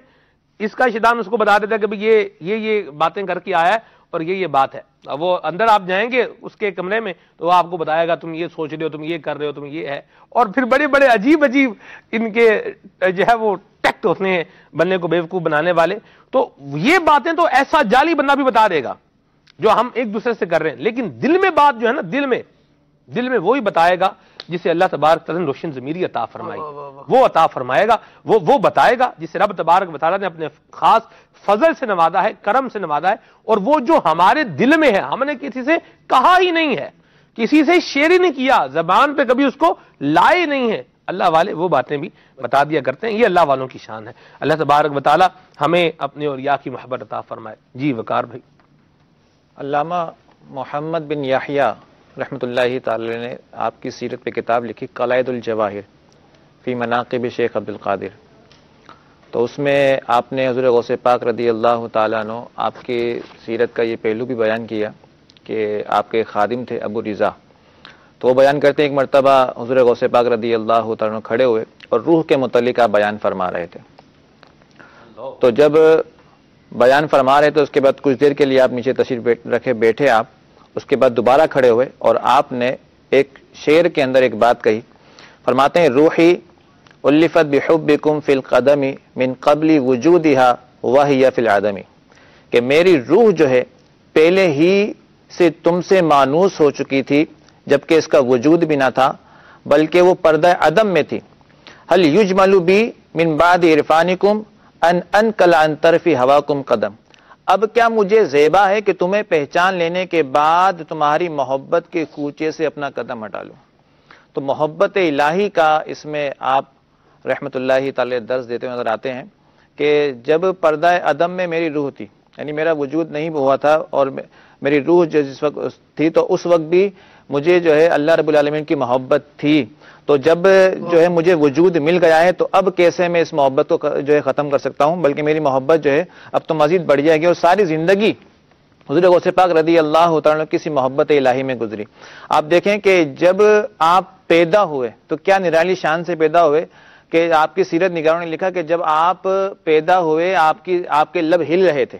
اس کا شیطان اس کو بتا دیتا ہے کہ یہ باتیں کر کے آیا ہے اور یہ بات ہے. اب وہ اندر آپ جائیں گے اس کے کمرے میں تو وہ آپ کو بتائے گا تم یہ سوچ رہے ہو، تم یہ کر رہے ہو، تم یہ ہے، اور پھر بڑے بڑے عجیب ان کے جو ہے وہ ٹیکٹ ہوتے ہیں بندے کو بیوقوف بنانے والے. تو یہ باتیں تو ایسا جعلی بندہ بھی بتا دے گا جو ہم ایک دوسرے سے کر رہے ہیں، لیکن دل میں بات جو ہے نا، دل میں وہی بتائے گا جسے اللہ تبارک تعالیٰ نے روشن ضمیری عطا فرمائی، وہ عطا فرمائے گا، وہ بتائے گا جسے رب تبارک و تعالیٰ نے اپنے خاص فضل سے نوازا ہے، کرم سے نوازا ہے. اور وہ جو ہمارے دل میں ہے، ہم نے کسی سے کہا ہی نہیں ہے، کسی سے شیئر ہی نہیں کیا، زبان پہ کبھی اس کو لائے نہیں ہے، اللہ والے وہ باتیں بھی بتا دیا کرتے ہیں. یہ اللہ والوں کی شان ہے. اللہ تبارک و تعالیٰ ہمیں اپنے اولیاء کی محبت عطا فرمائے. جی وقار بھائی. علامہ محمد بن یحییٰ رحمۃ اللہ تعالی نے آپ کی سیرت پہ کتاب لکھی قلائد الجواہر فی مناقب شیخ عبد القادر. تو اس میں آپ نے حضور غوث پاک رضی اللہ تعالیٰ عنہ آپ کی سیرت کا یہ پہلو بھی بیان کیا کہ آپ کے خادم تھے ابو رضا. تو وہ بیان کرتے ہیں ایک مرتبہ حضور غوث پاک رضی اللہ تعالیٰ عنہ کھڑے ہوئے اور روح کے متعلق آپ بیان فرما رہے تھے. تو جب بیان فرما رہے تھے اس کے بعد کچھ دیر کے لیے آپ نیچے تشریف رکھے بیٹھے، آپ اس کے بعد دوبارہ کھڑے ہوئے اور آپ نے ایک شعر کے اندر ایک بات کہی. فرماتے ہیں روحی الفت بحبکم فی القدم من قبل وجودها وہی فی العدم، کہ میری روح جو ہے پہلے ہی سے تم سے مانوس ہو چکی تھی جبکہ اس کا وجود بھی نہ تھا بلکہ وہ پردہ عدم میں تھی. هل یجمل بی من بعد عرفانکم ان انقل عن طرف ہواکم قدم، اب کیا مجھے زیبا ہے کہ تمہیں پہچان لینے کے بعد تمہاری محبت کے کوچے سے اپنا قدم ہٹا لوں. تو محبت الہی کا اس میں آپ رحمت اللہ تعالی درس دیتے ہوئے نظر آتے ہیں کہ جب پردہ عدم میں میری روح تھی، یعنی میرا وجود نہیں ہوا تھا اور میری روح جس وقت تھی تو اس وقت بھی مجھے جو ہے اللہ رب العالمین کی محبت تھی. تو جب جو ہے مجھے وجود مل گیا ہے تو اب کیسے میں اس محبت کو جو ہے ختم کر سکتا ہوں، بلکہ میری محبت جو ہے اب تو مزید بڑھ جائے گی اور ساری زندگی حضور غوث پاک رضی اللہ تعالیٰ عنہ کسی محبت الہی میں گزری. آپ دیکھیں کہ جب آپ پیدا ہوئے تو کیا نرالی شان سے پیدا ہوئے کہ آپ کی سیرت نگاروں نے لکھا کہ جب آپ پیدا ہوئے آپ کے لب ہل رہے تھے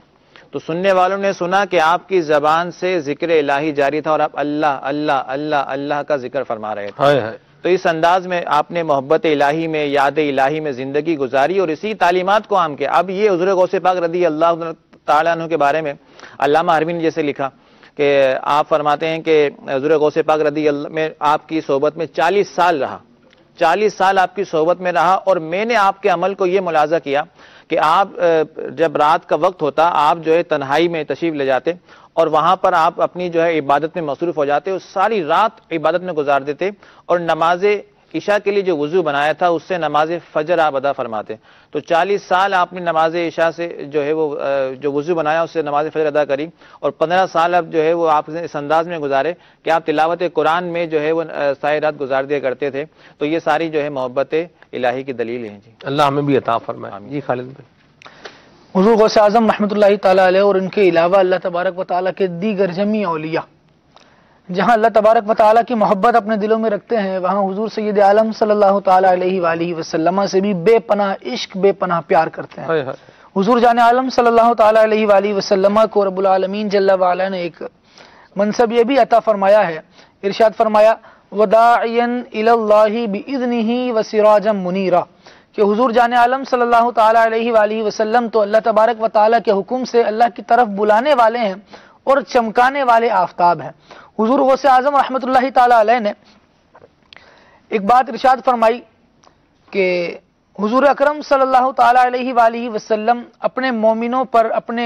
تو سننے والوں نے سنا کہ آپ کی زبان سے ذکر الہی جاری تھا اور آپ اللہ اللہ اللہ اللہ کا ذکر فرما رہے تھے. تو اس انداز میں آپ نے محبت الہی میں، یاد الہی میں زندگی گزاری اور اسی تعلیمات کو عام کیا. اب یہ حضور غوث پاک رضی اللہ تعالیٰ عنہ کے بارے میں علامہ حرمی نے جیسے لکھا کہ آپ فرماتے ہیں کہ حضور غوث پاک رضی اللہ میں آپ کی صحبت میں 40 سال رہا، 40 سال آپ کی صحبت میں رہا اور میں نے آپ کے عمل کو یہ ملاحظہ کیا کہ آپ جب رات کا وقت ہوتا آپ جو ہے تنہائی میں تشریف لے جاتے اور وہاں پر آپ اپنی جو ہے عبادت میں مصروف ہو جاتے اور ساری رات عبادت میں گزار دیتے اور نماز عشاء کے لیے جو وضو بنایا تھا اس سے نماز فجر آپ ادا فرماتے. تو 40 سال آپ نے نماز عشاء سے جو ہے وہ جو وضو بنایا اس سے نماز فجر ادا کری اور 15 سال اب جو ہے وہ آپ نے اس انداز میں گزارے کہ آپ تلاوت قرآن میں جو ہے وہ ساری رات گزار دیا کرتے تھے. تو یہ ساری جو ہے محبت الہی کی دلیل ہیں. جی اللہ ہمیں بھی عطا فرمائے. جی خالد بھائی. حضور غوث اعظم رحمۃ اللہ تعالیٰ علیہ اور ان کے علاوہ اللہ تبارک و تعالیٰ کے دیگر جمی اولیاء جہاں اللہ تبارک و تعالیٰ کی محبت اپنے دلوں میں رکھتے ہیں وہاں حضور سید عالم صلی اللہ تعالیٰ علیہ وآلہ وسلم سے بھی بے پناہ عشق، بے پناہ پیار کرتے ہیں. حضور جان عالم صلی اللہ تعالیٰ علیہ وآلہ وسلم کو رب العالمین جل وعلا نے ایک منصب یہ بھی عطا فرمایا ہے. ارشاد فرمایا وَدَاعِيًا إِلَى اللَّهِ بِإِذْنِهِ وَسِرَاجًا مُنِيرًا، کہ حضور جان عالم صلی اللہ تعالیٰ علیہ وآلہ وسلم تو اللہ تبارک و تعالیٰ کے حکم سے اللہ کی طرف بلانے والے ہیں اور چمکانے والے آفتاب ہیں. حضور غوث اعظم رحمۃ اللہ تعالیٰ علیہ نے ایک بات ارشاد فرمائی کہ حضور اکرم صلی اللہ تعالیٰ علیہ وآلہ وسلم اپنے مومنوں پر، اپنے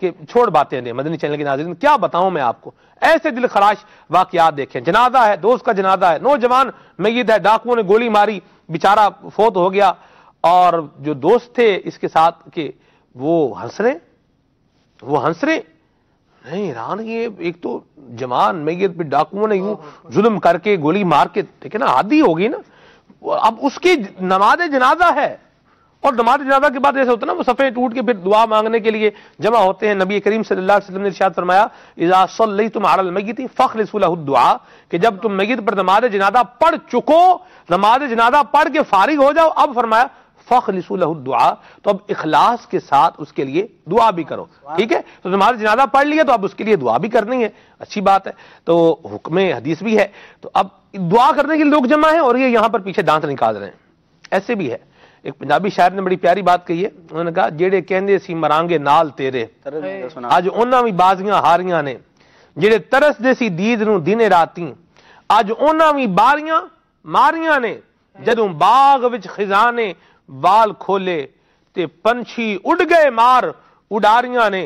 کہ چھوڑ باتیں دیں مدنی چینل کے ناظرین، کیا بتاؤں میں آپ کو، ایسے دل خراش واقعات دیکھیں۔ جنازہ ہے، دوست کا جنازہ ہے، نوجوان میت ہے، ڈاکوؤں نے گولی ماری، بیچارہ فوت ہو گیا، اور جو دوست تھے اس کے ساتھ کہ وہ ہنس رہے نہیں ایران، یہ ایک تو جوان میت پہ ڈاکوؤں نے یوں ظلم کر کے گولی مار کے، دیکھیں نا عادی ہوگی نا۔ اب اس کی نماز جنازہ ہے، اور نماز جنازہ کے بعد ایسا ہوتا ہے نا، وہ صفیں ٹوٹ کے پھر دعا مانگنے کے لیے جمع ہوتے ہیں۔ نبی کریم صلی اللہ علیہ وسلم نے ارشاد فرمایا اذا صلیتم علی المیت فاخلصوا له الدعاء، کہ جب تم میت پر نماز جنازہ پڑھ چکو، نماز جنازہ پڑھ کے فارغ ہو جاؤ، اب فرمایا فاخلصوا له الدعاء، تو اب اخلاص کے ساتھ اس کے لیے دعا بھی کرو، ٹھیک ہے؟ تو نماز جنازہ پڑھ لیا تو اب اس کے لیے دعا بھی کرنی ہے، اچھی بات ہے، تو حکم حدیث بھی ہے، تو اب دعا کرنے کے لیے لوگ جمع ہیں اور یہ یہاں پر پیچھے دانت نکال رہے ہیں۔ ایسے بھی ہے، ایک پنجابی شاعر نے بڑی پیاری بات کہی ہے، انہوں نے کہا جیڑے کہندے سی مرانگے نال تیرے، اج انہاں وی بازیاں ہاریاں نے، جیڑے ترس دے سی دید نو دن راتیں، اج انہاں وی باریاں ماریاں نے، جدوں باغ وچ خزانے وال کھولے تے پنچھی اڑ گئے مار اڈاریاں نے،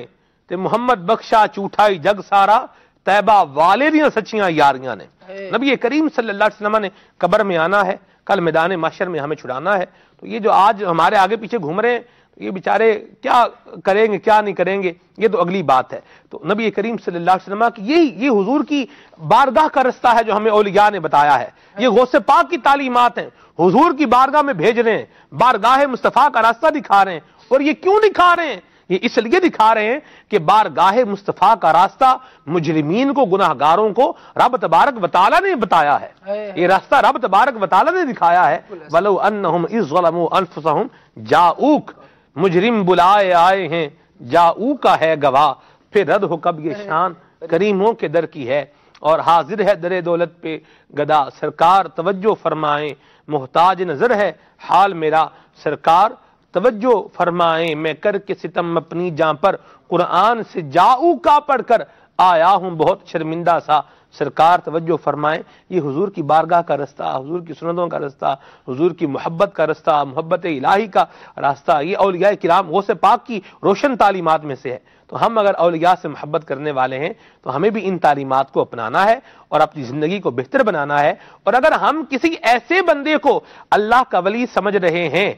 تے محمد بخشا جھوٹائی جگ سارا طیبہ والے دیاں سچیاں یاریاں نے۔ نبی کریم صلی اللہ علیہ وسلم نے قبر میں آنا ہے، کل میدان محشر میں ہمیں چھڑانا ہے، تو یہ جو آج ہمارے آگے پیچھے گھوم رہے ہیں یہ بیچارے کیا کریں گے کیا نہیں کریں گے، یہ تو اگلی بات ہے۔ تو نبی کریم صلی اللہ علیہ وسلم کی یہ حضور کی بارگاہ کا رستہ ہے جو ہمیں اولیاء نے بتایا ہے، یہ غوث پاک کی تعلیمات ہیں، حضور کی بارگاہ میں بھیج رہے ہیں، بارگاہ مصطفیٰ کا راستہ دکھا رہے ہیں، اور یہ کیوں دکھا رہے ہیں؟ یہ اس لیے دکھا رہے ہیں کہ بارگاہ مصطفیٰ کا راستہ مجرمین کو، گناہگاروں کو رب تبارک و تعالیٰ نے بتایا ہے، یہ راستہ رب تبارک و تعالیٰ نے دکھایا ہے۔ وَلَوْ أَنَّهُمْ إِذْ ظَلَمُوا أَنفُسَهُمْ جَاءُوكَ، مجرم بلائے آئے ہیں، جاؤ کا ہے گواہ، پھر رد ہو کب یہ شان کریموں کے در کی ہے، اور حاضر ہے در دولت پہ گدا، سرکار توجہ فرمائیں، محتاج نظر ہے حال میرا، سرکار توجہ فرمائیں، میں کر کے ستم اپنی جاں پر، قرآن سے جاؤ کا پڑھ کر آیا ہوں بہت شرمندہ سا، سرکار توجہ فرمائیں۔ یہ حضور کی بارگاہ کا رستہ، حضور کی سنتوں کا رستہ، حضور کی محبت کا رستہ، محبت الہی کا راستہ، یہ اولیاء کرام غوث پاک کی روشن تعلیمات میں سے ہے۔ تو ہم اگر اولیاء سے محبت کرنے والے ہیں تو ہمیں بھی ان تعلیمات کو اپنانا ہے اور اپنی زندگی کو بہتر بنانا ہے، اور اگر ہم کسی ایسے بندے کو اللہ کا ولی سمجھ رہے ہیں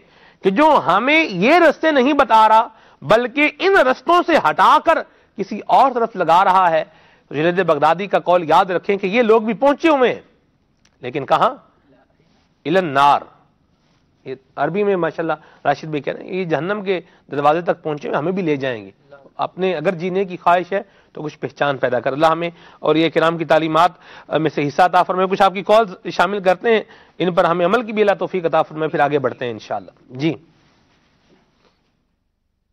کہ جو ہمیں یہ رستے نہیں بتا رہا بلکہ ان رستوں سے ہٹا کر کسی اور طرف لگا رہا ہے، تو جنید بغدادی کا قول یاد رکھیں کہ یہ لوگ بھی پہنچے ہوئے ہیں، لیکن کہاں؟ الی النار۔ یہ عربی میں ماشاءاللہ راشد بھائی کہہ رہے ہیں یہ جہنم کے دروازے تک پہنچے ہوئے، ہمیں بھی لے جائیں گے۔ اپنے اگر جینے کی خواہش ہے تو کچھ پہچان پیدا کر، اللہ ہمیں اور یہ کرام کی تعلیمات میں سے حصہ عطا فرمائے۔ کچھ آپ کی کالز شامل کرتے ہیں، ان پر ہمیں عمل کی بھی اللہ توفیق عطا فرمائے، پھر آگے بڑھتے ہیں انشاءاللہ۔ جی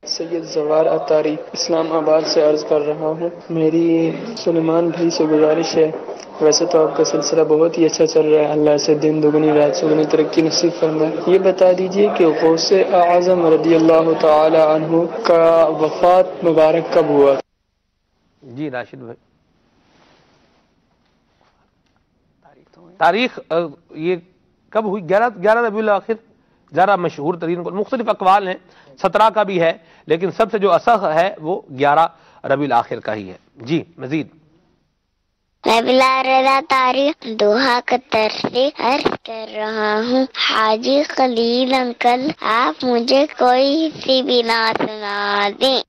سید زوار اتاری اسلام آباد سے عرض کر رہا ہوں، میری سلیمان بھائی سے گزارش ہے، ویسے تو آپ کا سلسلہ بہت ہی اچھا چل رہا ہے، اللہ سے دن دگنی رات چگنی ترقی نصیب فرمائے۔ یہ بتا دیجئے کہ غوث اعظم رضی اللہ تعالی عنہ کا وفات مبارک کب ہوا؟ جی راشد بھائی، تاریخ یہ کب ہوئی؟ 11 ربیع الاخر، ذرا مشہور ترین کو مختلف اقوال ہیں، 17 کا بھی ہے، لیکن سب سے جو اصح ہے وہ 11 ربیع الاخر کا ہی ہے۔ جی مزید ربیع رضا تاریخ دوحہ قطر سے عرض کر رہا ہوں، حاجی خلیل انکل آپ مجھے کوئی سی بھی نعت سنا دیں۔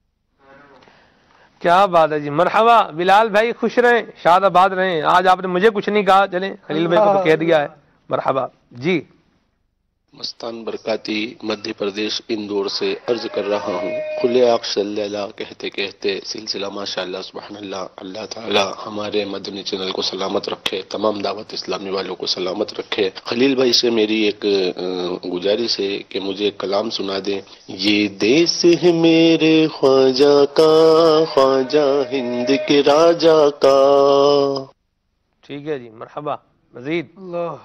کیا بات ہے جی، مرحبا بلال بھائی، خوش رہیں، شاد آباد رہیں۔ آج آپ نے مجھے کچھ نہیں کہا، چلیں خلیل بھائی کو تو کہہ دیا ہے، مرحبا۔ جی مستان برکاتی مدھیہ پردیش اندور سے عرض کر رہا ہوں، کھلے آنکھ صلی اللہ کہتے کہتے سلسلہ ماشاءاللہ سبحان اللہ، اللہ تعالی ہمارے مدنی چینل کو سلامت رکھے، تمام دعوت اسلامی والوں کو سلامت رکھے۔ خلیل بھائی سے میری ایک گزارش ہے کہ مجھے ایک کلام سنا دیں، یہ دیس ہے میرے خواجہ کا، خواجہ ہند کے راجہ کا۔ ٹھیک ہے جی، مرحبا۔ مزید اللہ،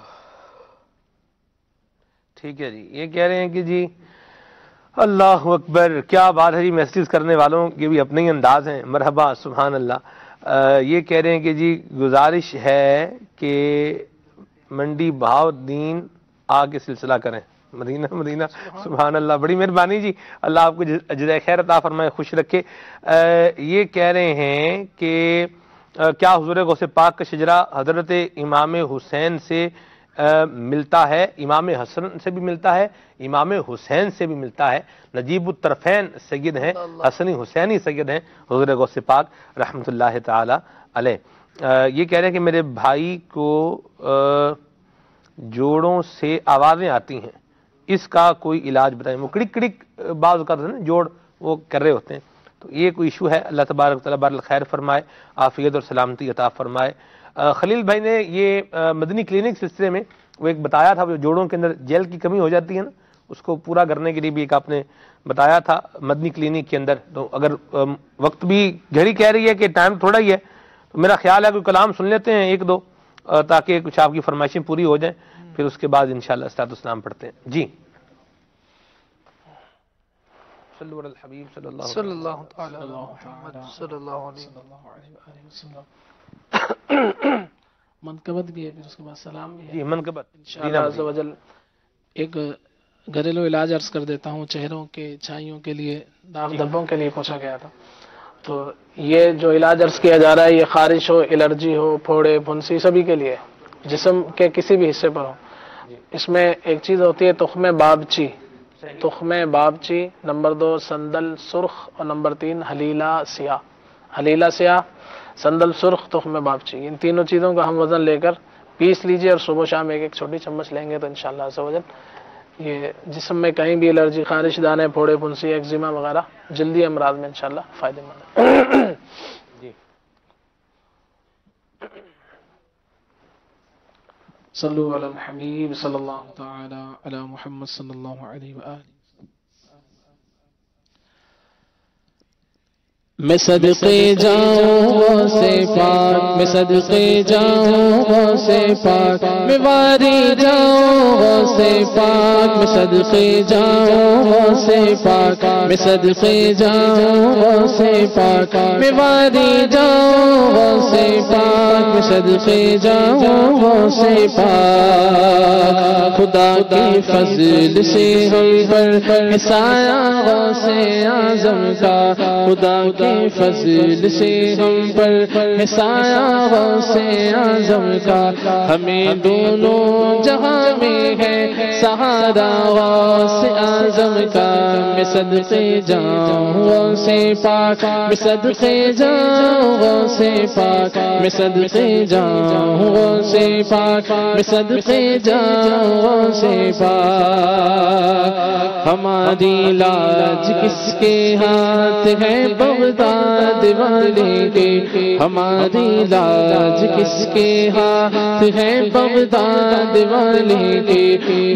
ٹھیک ہے جی، یہ کہہ رہے ہیں کہ جی اللہ اکبر، کیا بات ہے جی، میسیج کرنے والوں کے بھی اپنے ہی انداز ہیں، مرحبا سبحان اللہ۔ یہ کہہ رہے ہیں کہ جی گزارش ہے کہ منڈی بہاؤ الدین آ کے سلسلہ کریں، مدینہ مدینہ سبحان اللہ، بڑی مہربانی جی، اللہ آپ کو جزائے خیر عطا فرمائے، خوش رکھے۔ یہ کہہ رہے ہیں کہ کیا حضور غوث پاک کا شجرہ حضرت امام حسین سے ملتا ہے؟ امام حسن سے بھی ملتا ہے، امام حسین سے بھی ملتا ہے، نجیب الطرفین سید ہیں، حسنی حسینی سید ہیں حضور غوث پاک رحمۃ اللہ تعالی علیہ۔ یہ کہہ رہے ہیں کہ میرے بھائی کو جوڑوں سے آوازیں آتی ہیں، اس کا کوئی علاج بتائیں۔ وہ کڑک کڑک بعض اوقات جوڑ وہ کر رہے ہوتے ہیں، تو یہ کوئی ایشو ہے، اللہ تبارک و تعالیٰ بہر الخیر فرمائے، عافیت اور سلامتی عطا فرمائے۔ خلیل بھائی نے یہ مدنی کلینک سلسلے میں وہ ایک بتایا تھا، جو جوڑوں کے اندر جیل کی کمی ہو جاتی ہے نا، اس کو پورا کرنے کے لیے بھی ایک آپ نے بتایا تھا مدنی کلینک کے اندر۔ تو اگر وقت بھی گھڑی کہہ رہی ہے کہ ٹائم تھوڑا ہی ہے، تو میرا خیال ہے کوئی کلام سن لیتے ہیں ایک دو، تاکہ کچھ آپ کی فرمائشیں پوری ہو جائیں، پھر اس کے بعد انشاءاللہ صلاۃ والسلام پڑھتے ہیں۔ جی صلو علی الحبیب صلی اللہ تعالی علی محمد صلی اللہ علیہ وسلم۔ منقبت بھی ہے، پھر اس کے بعد سلام بھی ہے۔ جی منقبت انشاءاللہ عز و جل ایک گھریلو علاج عرض کر دیتا ہوں، چہروں کے چھائیوں کے لیے، داغ دھبوں کے لیے پوچھا گیا تھا۔ تو یہ جو علاج عرض کیا جا رہا ہے، یہ خارش ہو، الرجی ہو، پھوڑے، پھنسی، سبھی کے لیے، جسم کے کسی بھی حصے پر ہو۔ اس میں ایک چیز ہوتی ہے تخم بابچی، تخم بابچی، نمبر 2 سندل سرخ، اور نمبر 3 حلیلہ سیاہ۔ حلیلہ سیاہ، سندل سرخ، تخم بابچی، ان تینوں چیزوں کا ہم وزن لے کر پیس لیجئے، اور صبح شام ایک ایک چھوٹی چمچ لیں گے تو انشاءاللہ عز و جل یہ جسم میں کہیں بھی الرجی، خارش، دانے، پھوڑے، پھنسی، ایگزیما وغیرہ جلدی امراض میں انشاءاللہ فائدہ مند ہے۔ جی صلو علی الحبیب صلی اللہ تعالی علی محمد صلی اللہ علیہ وآلہ۔ میں صدقے جاؤں سے پاک، میں صدقے جاؤں سے پاک، میں واری جاؤں سے پاک، میں صدقے جاؤں سے پاک، میں صدقے جاؤں سے پاک، میں واری جاؤں سے پاک، میں صدقے جاؤں سے پاک۔ خدا کے فضل سے ہم پر سایہ سے اعظم کا، خدا کے فضل سے ہم پر سایہ سے اعظم کا، ہمیں دونوں جہاں میں ہے سہارا سے اعظم کا۔ میں صدقے جاؤں سے پاک، میں صدقے جاؤں سے پاک، میں صدقے جاؤں سے پاک، میں صدقے جاؤں سے پاک۔ ہماری لاج کس کے ہاتھ ہے بغداد والے کے، ہماری لاج کس کے ہاتھ ہے بغداد والے کے،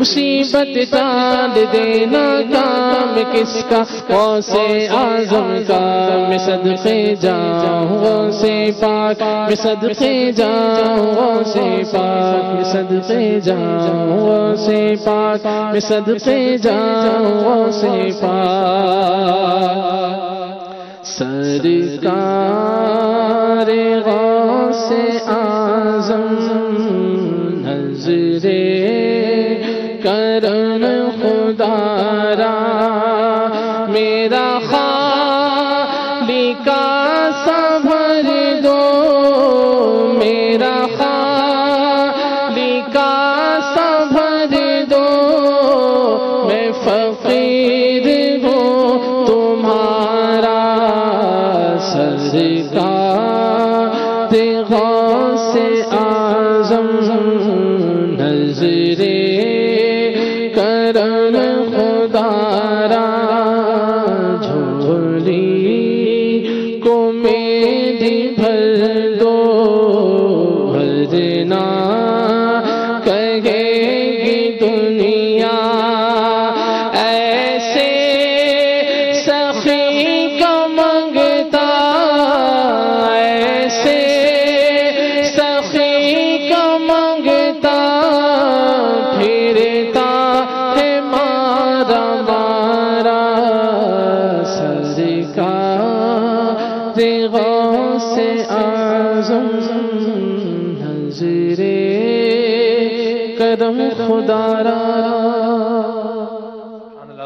مصیبت ٹال دینا کام کس کا، غوث اعظم کا۔ میں صدقے جاؤں سے پاک، میں صدقے جاؤں سے پاک، میں صدقے جاؤں سے پاک، میں صدقے جاؤں سے پاک۔ سرکار غوث اعظم نظر کرم خدا را، میرا خالی کا سنبھل دو، میرا خالی کا سنبھل دو، میں فقیر ہوں تمہارا سرکار غوث اعظم نظر کرم خدا را، جھولی کو میری بھر دو، ورنہ کہے گی دنیا ایسے سخی کا منگتا، ایسے سخی کا منگتا، پھرتا ہے مارا مارا سرکار غوث اعظم نظر کرم خدا را۔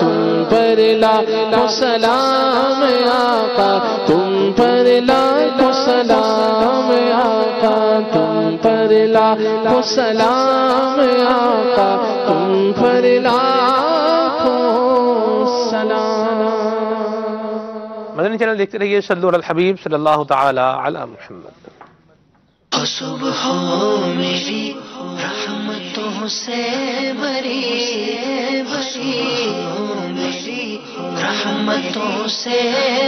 تم پر لاکھوں سلام آقا، تم پر لاکھوں سلام آقا، تم پر لاکھوں سلام آقا، تم پر لاکھوں سلام۔ مدنی چینل دیکھتے رہیے، صلو علی الحبیب صلی اللہ تعالی علی محمد۔ صبح میری رحمتوں سے بری بری، میری رحمتوں سے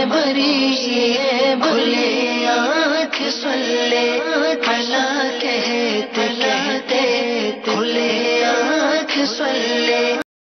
بری، کھلے آنکھ صلی علی کہتے کہتے، کھلے آنکھ صلی